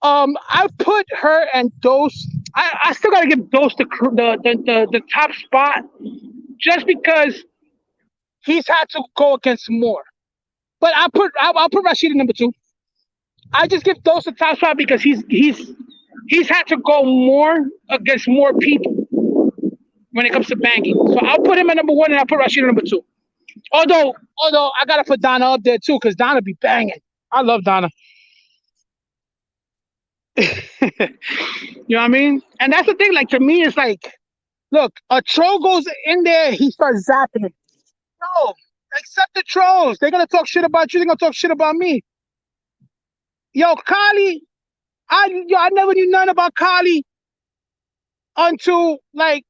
I put her and Dose. I still gotta give Dose the top spot just because he's had to go against more. But I'll put Rashid in number two. I just give Dose the top spot because he's had to go more against more people when it comes to banging. So I'll put him at number one and I'll put Rashid at number two. Although I gotta put Donna up there too because Donna be banging. I love Donna. You know what I mean? And that's the thing. Like to me, it's like, look, a troll goes in there, he starts zapping it. No, accept the trolls. They're gonna talk shit about you. They're gonna talk shit about me. Yo, Kali, I never knew nothing about Kali until like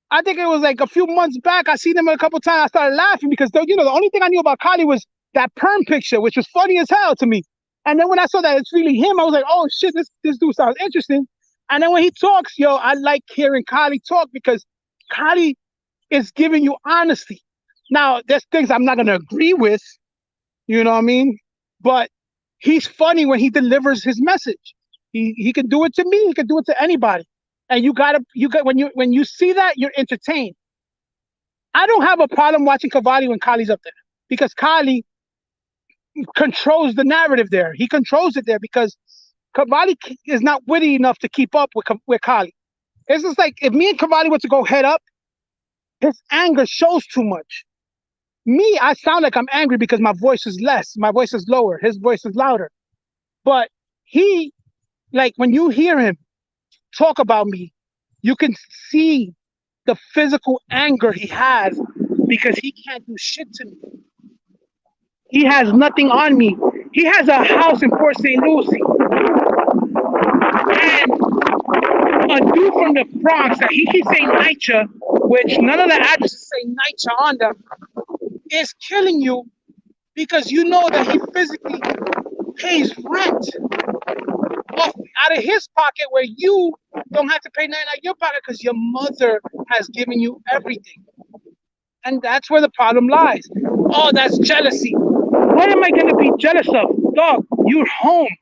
I think it was like a few months back. I seen him a couple times. I started laughing because the only thing I knew about Kali was that perm picture, which was funny as hell to me. And then when I saw that it's really him, I was like, oh shit, this dude sounds interesting. And then when he talks, yo, I like hearing Kali talk because Kali is giving you honesty. Now, there's things I'm not gonna agree with, you know what I mean? But he's funny when he delivers his message. He can do it to me, he can do it to anybody. And you got when you see that, you're entertained. I don't have a problem watching Cavalli when Kali's up there because Kali controls the narrative there. He controls it there because Cavalli is not witty enough to keep up with Kali. It's just like if me and Cavalli were to go head up, his anger shows too much. Me, I sound like I'm angry because my voice is less, my voice is lower, his voice is louder. But he, like when you hear him talk about me, you can see the physical anger he has because he can't do shit to me. He has nothing on me. He has a house in Port St. Lucie. And a dude from the Bronx that he keeps saying NYCHA, which none of the addresses say NYCHA on them, is killing you because you know that he physically pays rent off out of his pocket where you don't have to pay nothing out of your pocket because your mother has given you everything. And that's where the problem lies. Oh, that's jealousy. What am I going to be jealous of? Dog, you're home.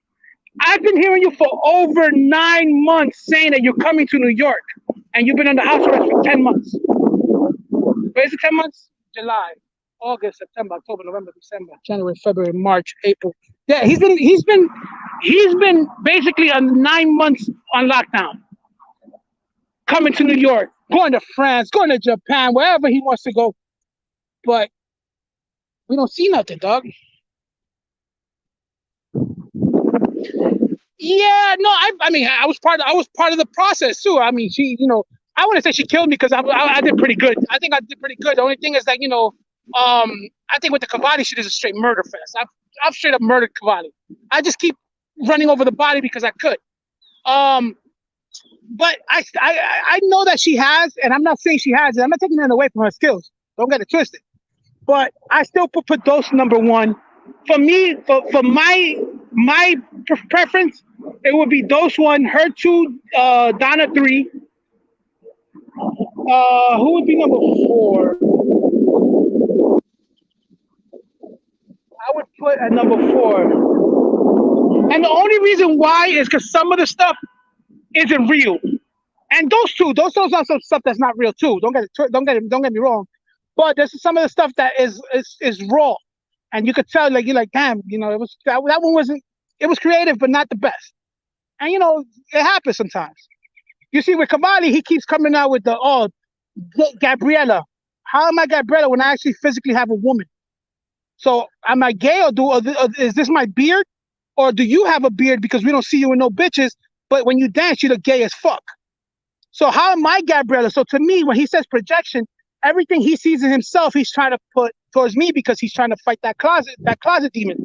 I've been hearing you for over 9 months saying that you're coming to New York and you've been on the house arrest for 10 months. Where is it 10 months? July, August, September, October, November, December, January, February, March, April. Yeah, he's been basically on 9 months on lockdown. Coming to New York, going to France, going to Japan, wherever he wants to go. But we don't see nothing, dog. Yeah, no, I mean, I was part of the process too. I mean, she, I wouldn't say she killed me because I did pretty good. I think I did pretty good. The only thing is that I think with the Cavalli shit is a straight murder fest. I've straight up murdered Cavalli. I just keep running over the body because I could. But I know that she has, and I'm not saying she has it. I'm not taking that away from her skills. Don't get it twisted. But I still put Dose number one. For me, for my preference, it would be Dose one, her two, Donna three. Who would be number four? I would put at number four. And the only reason why is because some of the stuff isn't real. And those are some stuff that's not real too. Don't get me wrong. But there's some of the stuff that is raw, and you could tell, like, you're like, damn, it was that one wasn't. It was creative, but not the best. And it happens sometimes. You see, with Kamali, he keeps coming out with the Gabriella. How am I Gabriella when I actually physically have a woman? So am I gay, or is this my beard, or do you have a beard because we don't see you with no bitches, but when you dance, you look gay as fuck. So how am I Gabriella? So to me, when he says projection, everything he sees in himself, he's trying to put towards me because he's trying to fight that closet demon.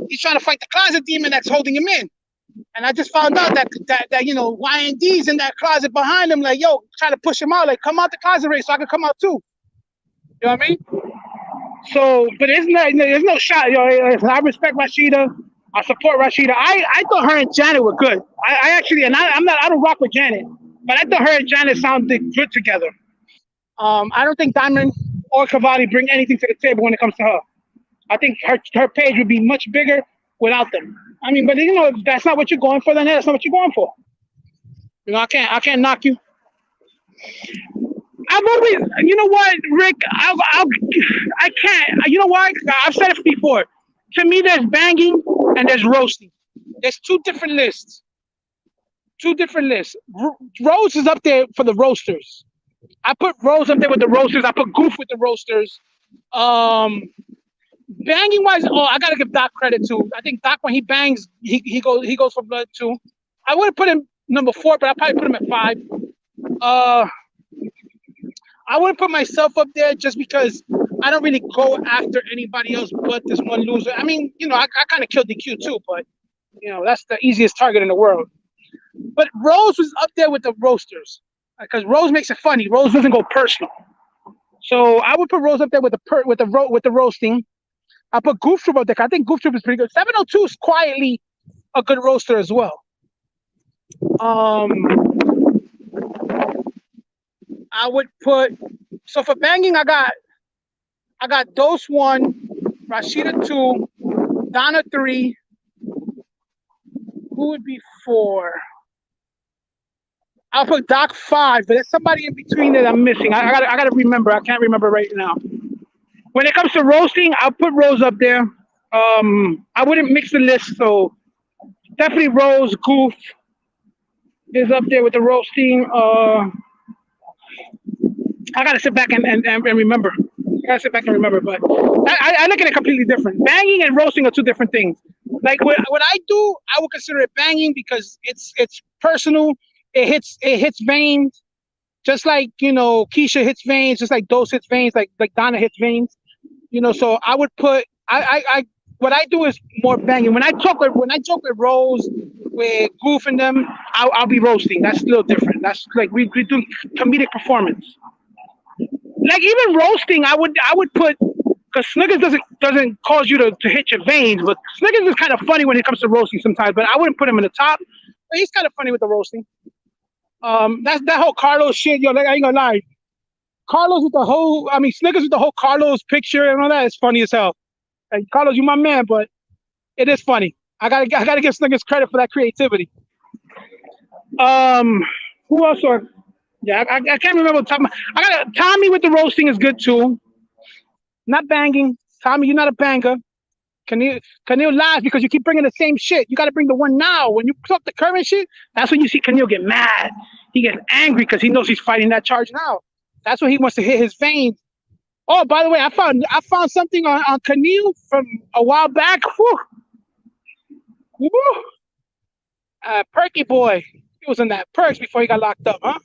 He's trying to fight the closet demon that's holding him in. And I just found out that YND's in that closet behind him, like, yo, trying to push him out, like, come out the closet, Ray, so I can come out too. You know what I mean? So, but there's no shot. I respect Rashida. I support Rashida. I thought her and Janet were good. I actually, and I don't rock with Janet, but I thought her and Janet sounded good together. I don't think Diamond or Cavalli bring anything to the table when it comes to her. I think her page would be much bigger without them. I mean, but if that's not what you're going for, then that's not what you're going for. I can't knock you. I've always, you know what, Rick, I can't. You know why? I've said it before. To me, there's banging and there's roasting. There's two different lists. Rose is up there for the roasters. I put Rose up there with the roasters. I put Goof with the roasters. Banging wise, I gotta give Doc credit too. I think Doc, when he bangs, he goes for blood too. I would have put him number 4, but I probably put him at 5. I wouldn't put myself up there just because I don't really go after anybody else but this one loser. I mean, I kind of killed DQ too, but that's the easiest target in the world. But Rose was up there with the roasters because Rose makes it funny. Rose doesn't go personal, so I would put Rose up there with the roasting. I put Goof Troop up there. I think Goof Troop is pretty good. 702 is quietly a good roaster as well. I would put, so for banging, I got Dose 1, Rashida 2, Donna 3. Who would be 4? I'll put Doc 5, but there's somebody in between that I'm missing. I gotta remember. I can't remember right now. When it comes to roasting, I'll put Rose up there. I wouldn't mix the list, so definitely Rose. Goof is up there with the roasting. I gotta sit back and remember. But I look at it completely different. Banging and roasting are two different things. Like what I do, I would consider it banging because it's personal. It hits veins, just like Keisha hits veins, just like Dose hits veins, like Donna hits veins. So I would put I what I do is more banging. When I joke with Rose, with Goof and them, I'll be roasting. That's a little different. That's like we do comedic performance. Like even roasting, I would put, because Snickers doesn't cause you to hit your veins, but Snickers is kind of funny when it comes to roasting sometimes. But I wouldn't put him in the top. But he's kind of funny with the roasting. That's that whole Carlos shit. Yo, like, I ain't gonna lie. Snickers with the whole Carlos picture and all that is funny as hell. Like, Carlos, you my man, but it is funny. I gotta give Snickers credit for that creativity. Who else? Yeah, I can't remember the top. I got Tommy with the roasting is good too. Not banging. Tommy, you're not a banger. Kanil lies because you keep bringing the same shit. You got to bring the one now. When you talk the current shit, that's when you see Kanil get mad. He gets angry because he knows he's fighting that charge now. That's when he wants to hit his veins. Oh, by the way, I found something on Kanil from a while back. Whew. Woo. Perky boy. He was in that perks before he got locked up, huh?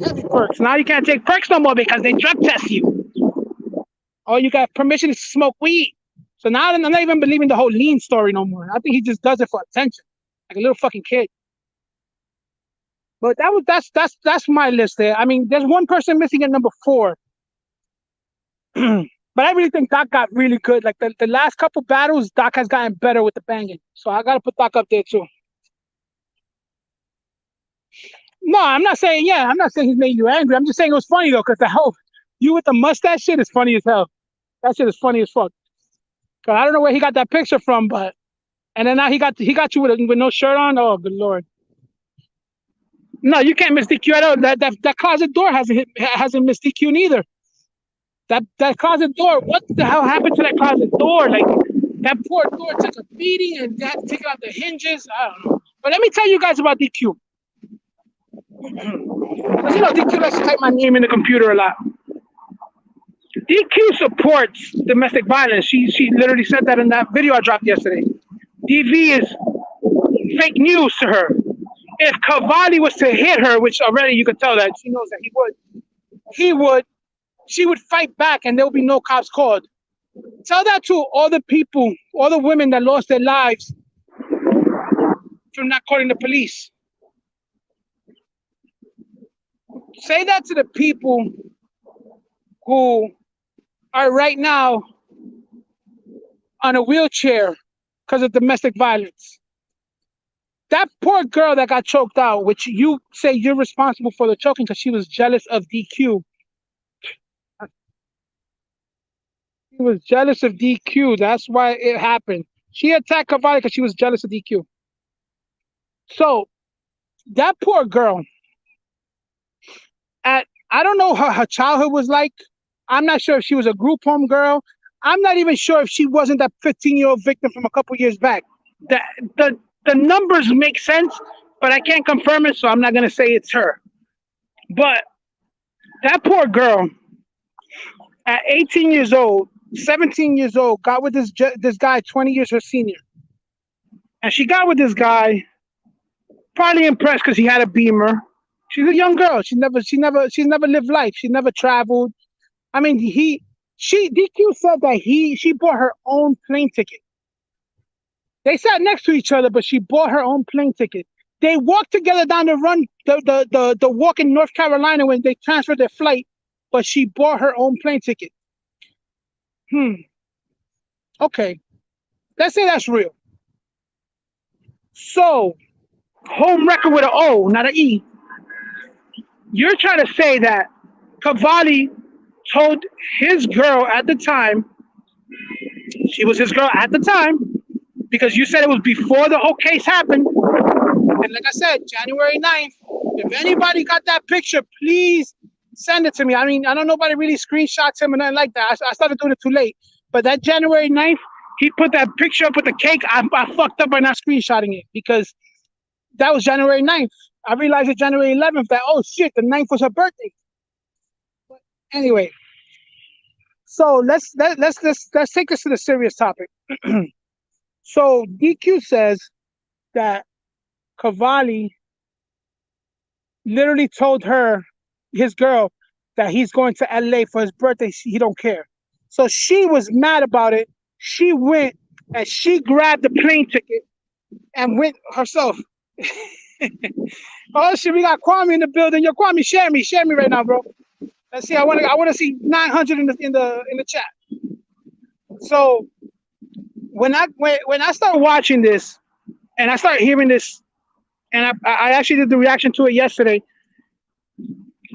Heavy perks. Now you can't take perks no more because they drug test you. Oh, you got permission to smoke weed. So now I'm not even believing the whole lean story no more. I think he just does it for attention, like a little fucking kid. But that's my list there. I mean, there's one person missing at number 4. But I really think Doc got really good. Like the last couple battles, Doc has gotten better with the banging. So I gotta put Doc up there too. No, I'm not saying he's making you angry. I'm just saying it was funny though, because the whole you with the mustache shit is funny as hell. That shit is funny as fuck. Cause I don't know where he got that picture from, but and then now he got you with no shirt on. Oh, good lord. No, you can't miss DQ at all. That closet door hasn't missed DQ neither. That closet door. What the hell happened to that closet door? Like that poor door took a beating and they had to take out the hinges. I don't know. But let me tell you guys about DQ. Because DQ likes to type my name in the computer a lot. DQ supports domestic violence. She literally said that in that video I dropped yesterday. DV is fake news to her. If Cavalli was to hit her, which already you could tell that she knows that he would, she would fight back and there will be no cops called. Tell that to all the people, all the women that lost their lives from not calling the police. Say that to the people who are right now on a wheelchair because of domestic violence. That poor girl that got choked out, which you say you're responsible for the choking because she was jealous of DQ. She was jealous of DQ. That's why it happened. She attacked Cavalli because she was jealous of DQ. So that poor girl, I don't know how her childhood was like. I'm not sure if she was a group home girl. I'm not even sure if she wasn't that 15-year-old victim from a couple years back. The, the, the numbers make sense, but I can't confirm it, so I'm not going to say it's her. But that poor girl, at 18 years old, 17 years old, got with this guy 20 years her senior. And she got with this guy, probably impressed because he had a Beamer. She's a young girl. She's never lived life. She never traveled. I mean, DQ said that she bought her own plane ticket. They sat next to each other, but she bought her own plane ticket. They walked together down the walk in North Carolina when they transferred their flight, but she bought her own plane ticket. Okay. Let's say that's real. So, home record with an O, not an E. You're trying to say that Cavalli told his girl at the time, she was his girl at the time, because you said it was before the whole case happened. And like I said, January 9th, if anybody got that picture, please send it to me. I mean, I don't know nobody really screenshots him or nothing like that. I started doing it too late. But that January 9th, he put that picture up with the cake. I fucked up by not screenshotting it because that was January 9th. I realized it January 11th that, oh shit, the 9th was her birthday. But anyway, so let's take this to the serious topic. So DQ says that Cavalli literally told her, his girl, that he's going to LA for his birthday. He don't care. So she was mad about it. She went and she grabbed the plane ticket and went herself. Oh shit, we got Kwame in the building. Yo, Kwame, share me right now, bro. Let's see. I want to see 900 in the chat. So when I start watching this and I start hearing this, and I actually did the reaction to it yesterday,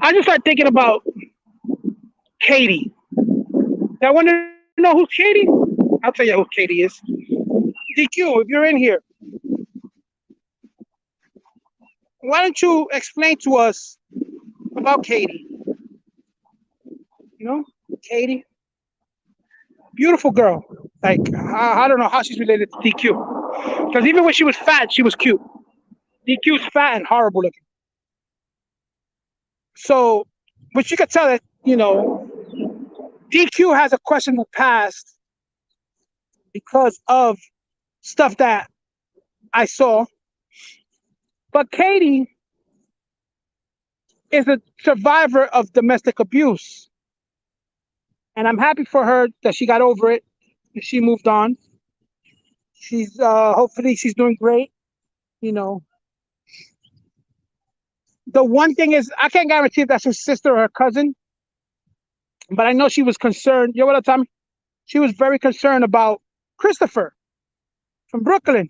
I just start thinking about Katie. I want to know who's Katie? I'll tell you who Katie is. DQ, if you're in here, why don't you explain to us about Katie? You know, Katie, beautiful girl. Like I don't know how she's related to DQ, because even when she was fat, she was cute. DQ's fat and horrible looking. So, but you could tell that DQ has a questionable past because of stuff that I saw. But Katie is a survivor of domestic abuse. And I'm happy for her that she got over it and she moved on. She's hopefully she's doing great. The one thing is I can't guarantee if that's her sister or her cousin, but I know she was concerned. You know what I'm talking? She was very concerned about Christopher from Brooklyn.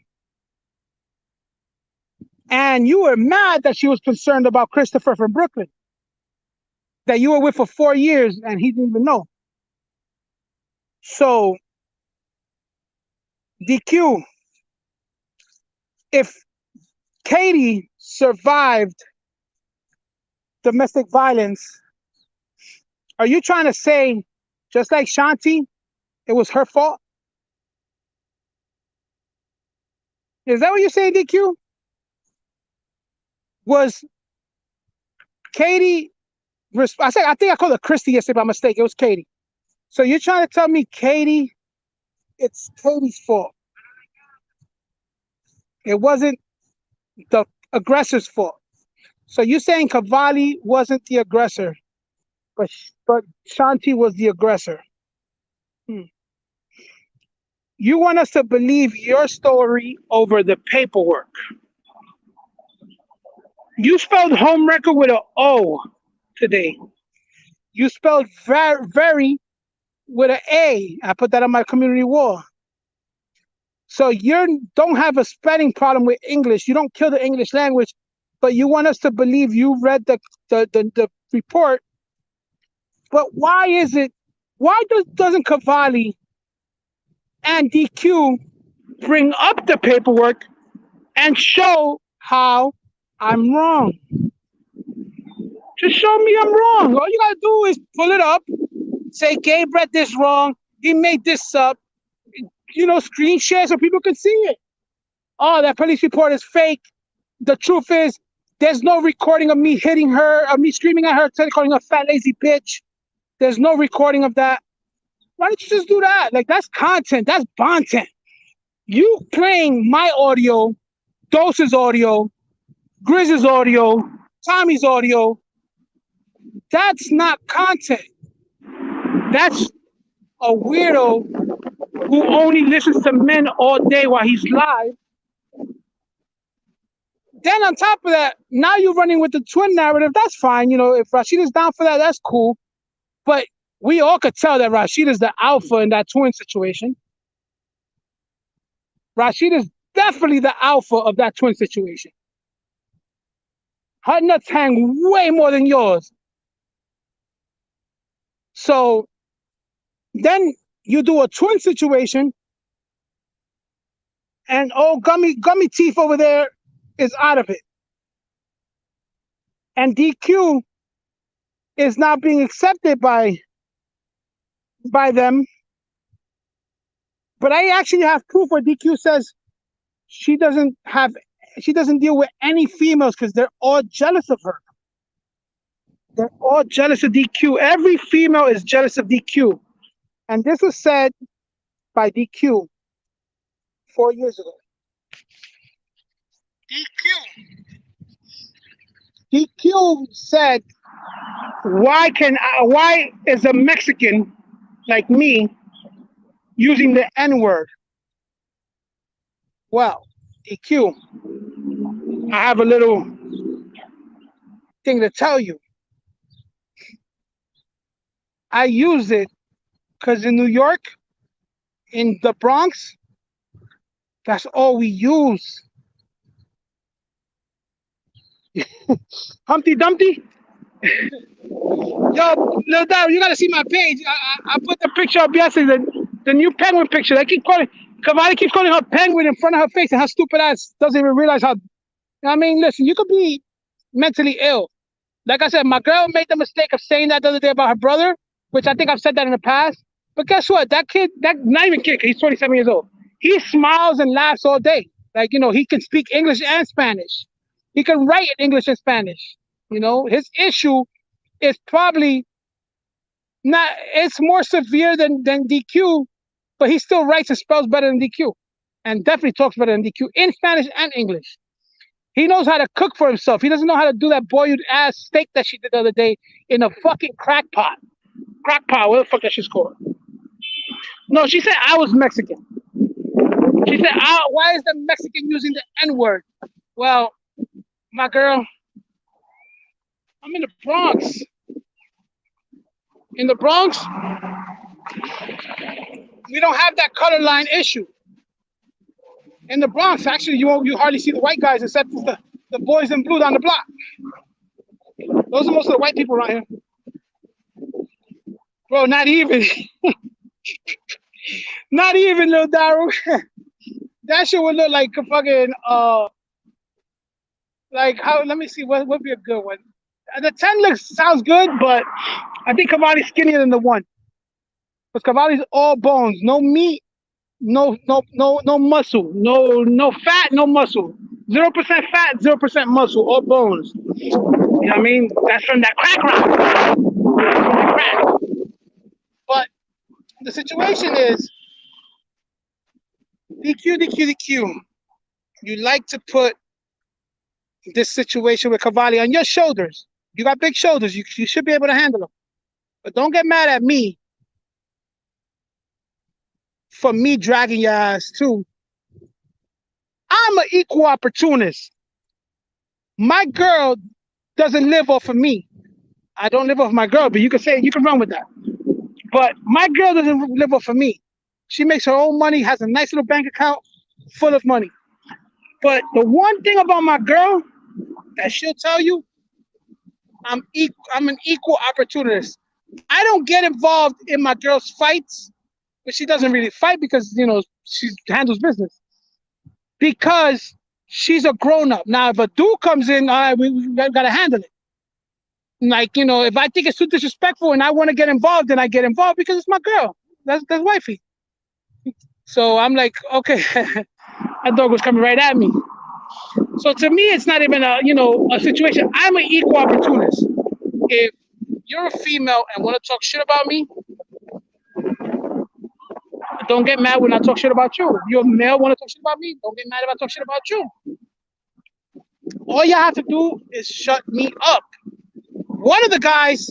And you were mad that she was concerned about Christopher from Brooklyn, that you were with for 4 years and he didn't even know. So, DQ, if Katie survived domestic violence, are you trying to say, just like Shanti, it was her fault? Is that what you're saying, DQ? Was Katie? I think I called her Christy yesterday by mistake. It was Katie. So you're trying to tell me Katie? It's Katie's fault. It wasn't the aggressor's fault. So you're saying Cavalli wasn't the aggressor, but Shanti was the aggressor. Hmm. You want us to believe your story over the paperwork. You spelled home record with an O today. You spelled very with an A. I put that on my community wall. So you don't have a spelling problem with English. You don't kill the English language, but you want us to believe you read the report. But why is it? Why doesn't Cavalli and DQ bring up the paperwork and show how I'm wrong? Just show me I'm wrong. All you gotta do is pull it up, say Gabe read this wrong, he made this up, screen share so people can see it. Oh, that police report is fake. The truth is, there's no recording of me hitting her, of me screaming at her, calling her a fat lazy bitch. There's no recording of that. Why don't you just do that? Like, that's content. That's content. You playing my audio, Dose's audio, Grizz's audio, Tommy's audio, that's not content. That's a weirdo who only listens to men all day while he's live. Then on top of that, now you're running with the twin narrative. That's fine. If Rashida's down for that, that's cool. But we all could tell that Rashida's the alpha in that twin situation. Rashida's definitely the alpha of that twin situation. Her nuts hang way more than yours. So then you do a twin situation, and gummy teeth over there is out of it. And DQ is not being accepted by them. But I actually have proof where DQ says she doesn't deal with any females because they're all jealous of her. They're all jealous of DQ. Every female is jealous of DQ. And this was said by DQ 4 years ago. DQ said, why is a Mexican like me using the N-word? Well, DQ, I have a little thing to tell you. I use it because in New York, in the Bronx, that's all we use. Humpty Dumpty? Yo, Lil Dad, you gotta see my page. I put the picture up yesterday, the new penguin picture. Cavalli keeps calling her penguin in front of her face, and her stupid ass doesn't even realize how. I mean, listen, you could be mentally ill. Like I said, my girl made the mistake of saying that the other day about her brother, which I think I've said that in the past. But guess what? That kid, not even kid, he's 27 years old. He smiles and laughs all day. Like, he can speak English and Spanish. He can write in English and Spanish. His issue is probably not, it's more severe than DQ, but he still writes and spells better than DQ. And definitely talks better than DQ in Spanish and English. He knows how to cook for himself. He doesn't know how to do that boiled ass steak that she did the other day in a fucking crack pot. Crack pot, what the fuck that shit's called? No, she said I was Mexican. She said, why is the Mexican using the N-word? Well, my girl, I'm in the Bronx. In the Bronx, we don't have that color line issue. In the Bronx, actually, you hardly see the white guys except for the boys in blue down the block. Those are most of the white people around here. Bro, not even. Not even, Lil Daryl. That shit would look like a fucking, like, how, let me see, what would be a good one? The 10 sounds good, but I think Cavalli's skinnier than the 1. Because Cavalli's all bones, no meat, no muscle, no fat, no muscle. 0% fat, 0% muscle, all bones. You know what I mean? That's from that crack rock. From the crack. But the situation is DQ. You like to put this situation with Cavalli on your shoulders. You got big shoulders. You should be able to handle them. But don't get mad at me for me dragging your ass too. I'm an equal opportunist. My girl doesn't live off of me. I don't live off my girl, but you can run with that. But my girl doesn't live off of me. She makes her own money, has a nice little bank account full of money. But the one thing about my girl that she'll tell you, I'm an equal opportunist. I don't get involved in my girl's fights, but she doesn't really fight because she handles business. Because she's a grown up. Now, if a dude comes in, all right, we gotta handle it. Like, if I think it's too disrespectful and I want to get involved, then I get involved because it's my girl. That's wifey. So I'm like, okay, that dog was coming right at me. So to me, it's not even a situation. I'm an equal opportunist. If you're a female and want to talk shit about me, don't get mad when I talk shit about you. If you're a male, want to talk shit about me, don't get mad if I talk shit about you. All you have to do is shut me up. One of the guys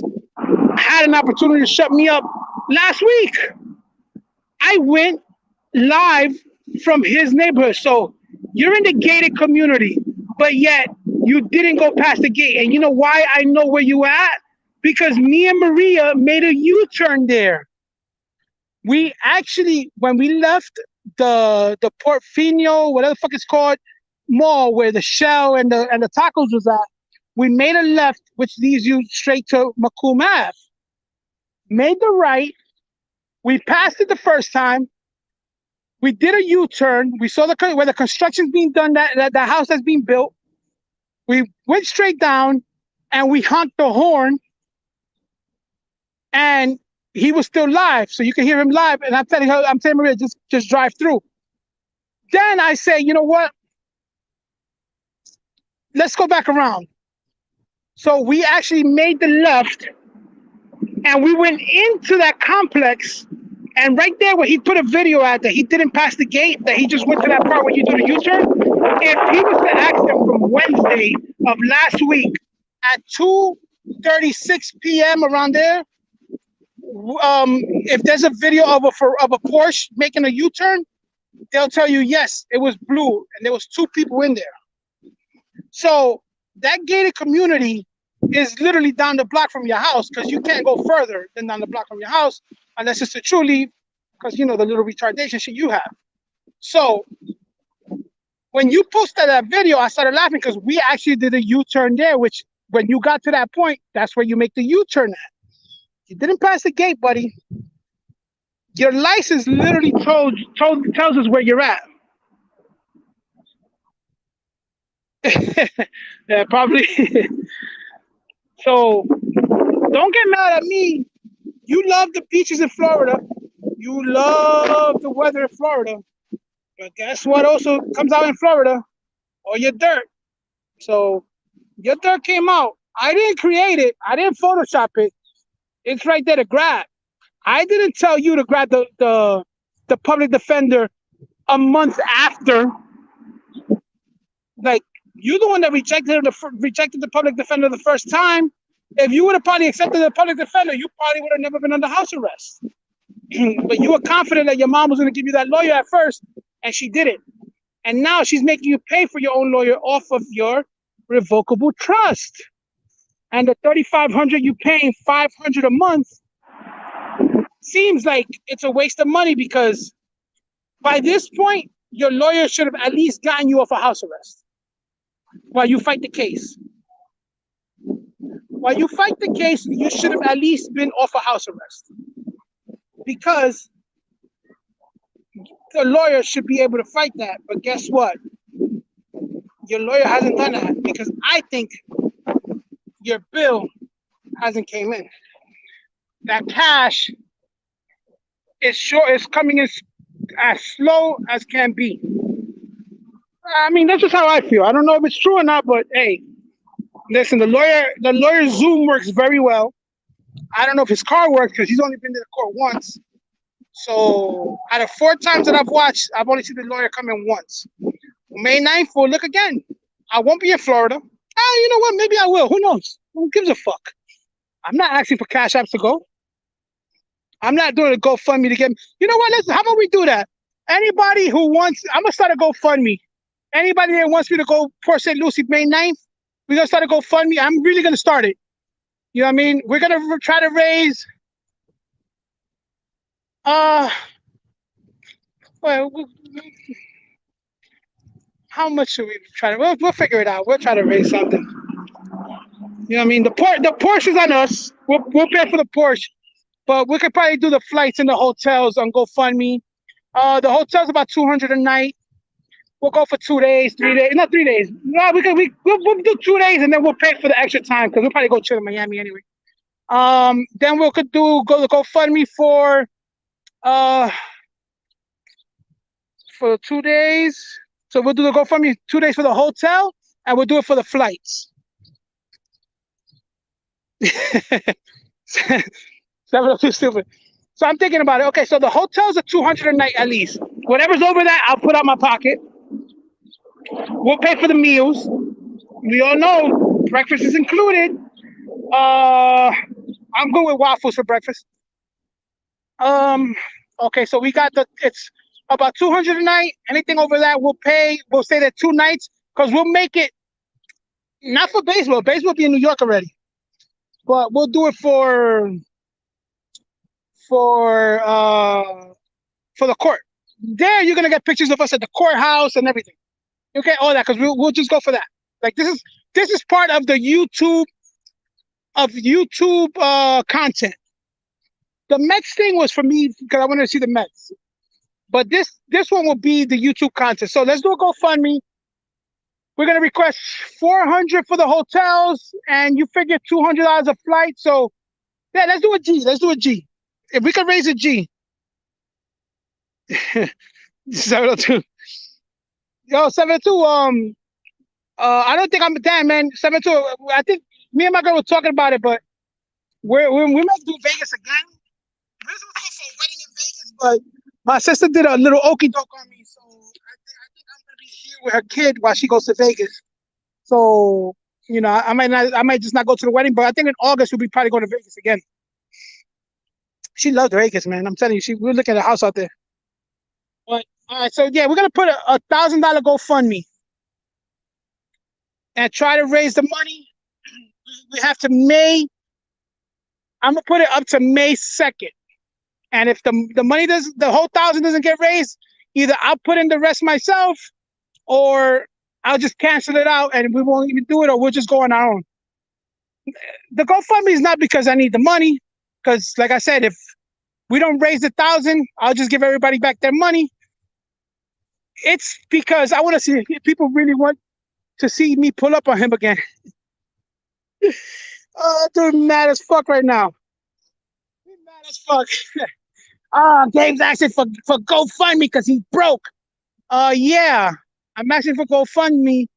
had an opportunity to shut me up last week. I went live from his neighborhood. So you're in the gated community, but yet you didn't go past the gate. And you know why I know where you at? Because me and Maria made a U-turn there. We actually, when we left the Portofino, whatever the fuck it's called, mall where the Shell and the tacos was at, we made a left, which leads you straight to Macomb Ave. Made the right. We passed it the first time. We did a U-turn. We saw where the construction's being done, that house that's being built. We went straight down, and we honked the horn, and he was still live, so you can hear him live. And I'm telling Maria, just drive through. Then I say, you know what? Let's go back around. So we actually made the left, and we went into that complex. And right there, where he put a video at that he didn't pass the gate, that he just went to that part where you do the U-turn. If he was to ask them from Wednesday of last week at 2:36 p.m. around there, if there's a video of a Porsche making a U-turn, they'll tell you yes, it was blue and there was 2 people in there. So that gated community is literally down the block from your house, because you can't go further than down the block from your house unless it's a true leave, because the little retardation shit you have. So when you posted that video, I started laughing because we actually did a U-turn there, which when you got to that point, that's where you make the U-turn at. You didn't pass the gate, buddy. Your license literally tells us where you're at. Yeah, probably. So don't get mad at me. You love the beaches in Florida. You love the weather in Florida. But guess what also comes out in Florida? All your dirt. So your dirt came out. I didn't create it. I didn't Photoshop it. It's right there to grab. I didn't tell you to grab the public defender a month after. Like, you're the one that rejected the public defender the first time. If you would have probably accepted the public defender, you probably would have never been under house arrest. But you were confident that your mom was going to give you that lawyer at first, and she didn't. And now she's making you pay for your own lawyer off of your revocable trust. And the $3,500 you paying $500 a month seems like it's a waste of money, because by this point, your lawyer should have at least gotten you off of house arrest while you fight the case. While you fight the case, you should have at least been off of house arrest, because the lawyer should be able to fight that. But guess what? Your lawyer hasn't done that, because I think your bill hasn't came in. That cash is short. Is coming in as slow as can be. I mean, that's just how I feel. I don't know if it's true or not, but hey, listen, the lawyer's Zoom works very well. I don't know if his car works because he's only been to the court once. So out of 4 times that I've watched, I've only seen the lawyer come in once. May 9th, we'll look again. I won't be in Florida. Oh, you know what? Maybe I will. Who knows? Who gives a fuck? I'm not asking for cash apps to go. I'm not doing a GoFundMe to get me. You know what? Listen, how about we do that? Anybody who wants, I'm going to start a GoFundMe. Anybody that wants me to go Port St. Lucie May 9th, we're going to start a GoFundMe. I'm really going to start it. You know what I mean? We're going to try to raise, well, how much should we try to, we'll figure it out. We'll try to raise something. You know what I mean? The Porsche is on us. We'll pay for the Porsche. But we could probably do the flights and the hotels on GoFundMe. The hotel's about $200 a night. We'll go for 2 days, 3 days, not 3 days. No, we'll do 2 days and then we'll pay for the extra time because we'll probably go chill in Miami anyway. Then we could go to GoFundMe for 2 days. So we'll do the GoFundMe 2 days for the hotel and we'll do it for the flights. 702 stupid. So I'm thinking about it. Okay, so the hotels are $200 a night at least. Whatever's over that, I'll put out my pocket. We'll pay for the meals. We all know breakfast is included. I'm good with waffles for breakfast. Okay, so we got it's about $200 a night. Anything over that, we'll pay. We'll stay there 2 nights because we'll make it not for baseball. Baseball will be in New York already, but we'll do it for the court. There, you're gonna get pictures of us at the courthouse and everything. Okay, all that because we'll just go for that. Like this is part of the YouTube content. The Mets thing was for me because I wanted to see the Mets, but this one will be the YouTube content. So let's do a GoFundMe. We're gonna request $400 for the hotels, and you figure $200 a flight. So yeah, let's do a G. Let's do a G. If we can raise a G. 702. Yo, 702. I don't think I'm damn man. 702. I think me and my girl were talking about it, but we might do Vegas again. We was supposed to go for a wedding in Vegas, but my sister did a little okey doke on me, so I think I'm gonna be here with her kid while she goes to Vegas. So you know, I might just not go to the wedding, but I think in August we'll be probably going to Vegas again. She loved Vegas, man. I'm telling you, we're looking at a house out there. But all right, so yeah, we're gonna put a $1,000 GoFundMe and try to raise the money. We have to May. I'm gonna put it up to May 2nd, and if the money the whole 1,000 doesn't get raised, either I'll put in the rest myself, or I'll just cancel it out and we won't even do it, or we'll just go on our own. The GoFundMe is not because I need the money, because like I said, if we don't raise the 1,000, I'll just give everybody back their money. It's because I want to see if people really want to see me pull up on him again. Oh, dude, mad as fuck right now. He's mad as fuck. Gabe's asking for GoFundMe because he's broke. Yeah, I'm asking for GoFundMe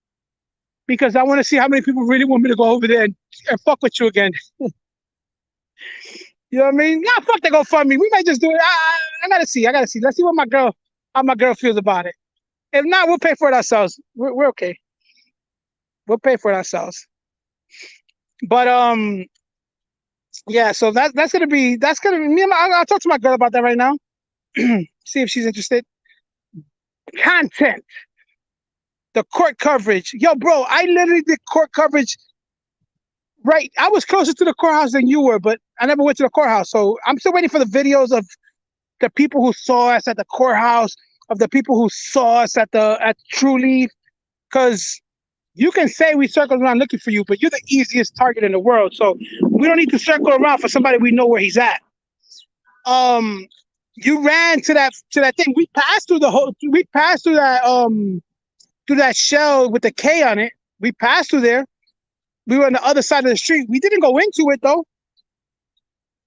because I want to see how many people really want me to go over there and fuck with you again. You know what I mean? Yeah, fuck the GoFundMe. We might just do it. I gotta see. Let's see how my girl feels about it. If not, we'll pay for it ourselves. We're okay. We'll pay for it ourselves. But yeah. So that's gonna be me. I'll talk to my girl about that right now. See if she's interested. Content. The court coverage. Yo, bro, I literally did court coverage. Right, I was closer to the courthouse than you were, but I never went to the courthouse. So I'm still waiting for the videos of the people who saw us at the courthouse, of the people who saw us at True Leaf, because you can say we circled around looking for you, but you're the easiest target in the world. So we don't need to circle around for somebody we know where he's at. You ran to that thing. We passed through that shell with the K on it. We passed through there. We were on the other side of the street. We didn't go into it though,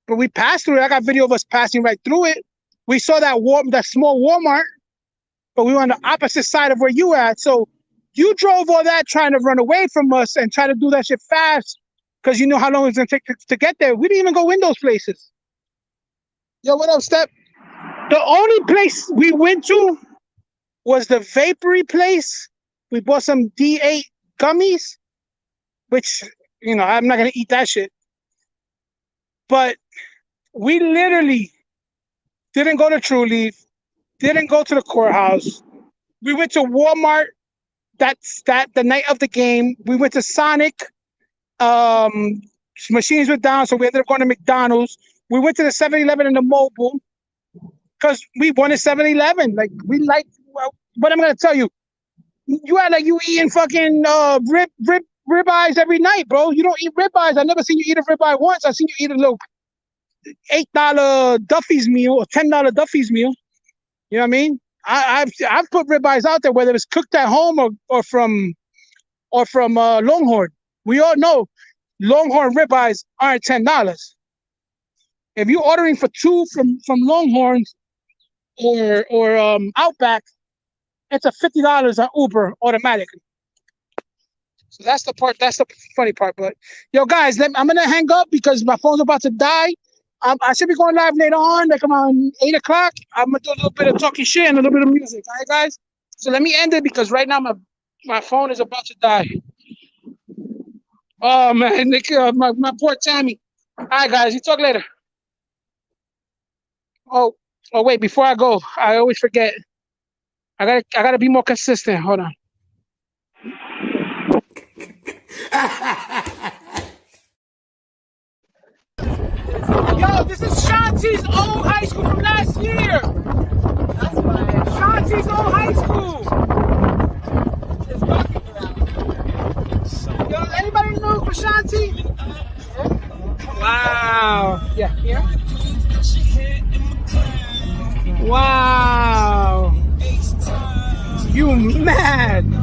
but we passed through it. I got video of us passing right through it. We saw that small Walmart, but we were on the opposite side of where you were at. So you drove all that trying to run away from us and try to do that shit fast because you knew how long it was gonna take to get there. We didn't even go in those places. Yo, what up, Step? The only place we went to was the vapory place. We bought some D8 gummies, which, you know, I'm not going to eat that shit. But we literally didn't go to True Leaf, didn't go to the courthouse. We went to Walmart the night of the game. We went to Sonic. Machines were down, so we ended up going to McDonald's. We went to the 7-Eleven and the Mobile because we wanted 7-Eleven. Like, we like, well, what I'm going to tell you, you act like you eating fucking ribeyes every night, bro. You don't eat ribeyes. I never seen you eat a ribeye once. I seen you eat a little $8 Duffy's meal or $10 Duffy's meal. You know what I mean? I've put ribeyes out there, whether it's cooked at home or from Longhorn. We all know Longhorn ribeyes aren't $10. If you're ordering for two from Longhorns or Outback, it's a $50 on Uber automatically. So that's the part. That's the funny part. But yo, guys, I'm gonna hang up because my phone's about to die. I should be going live later on, like around 8 o'clock. I'm gonna do a little bit of talking shit and a little bit of music. All right, guys. So let me end it because right now my phone is about to die. Oh man, my poor Tammy. All right, guys. You talk later. Oh wait. Before I go, I always forget. I gotta be more consistent. Hold on. Yo, this is Shanti's old high school from last year. That's right. Shanti's old high school. It's walking around. Yo, anybody know for Shanti? Wow. Yeah. Yeah. Wow. You mad?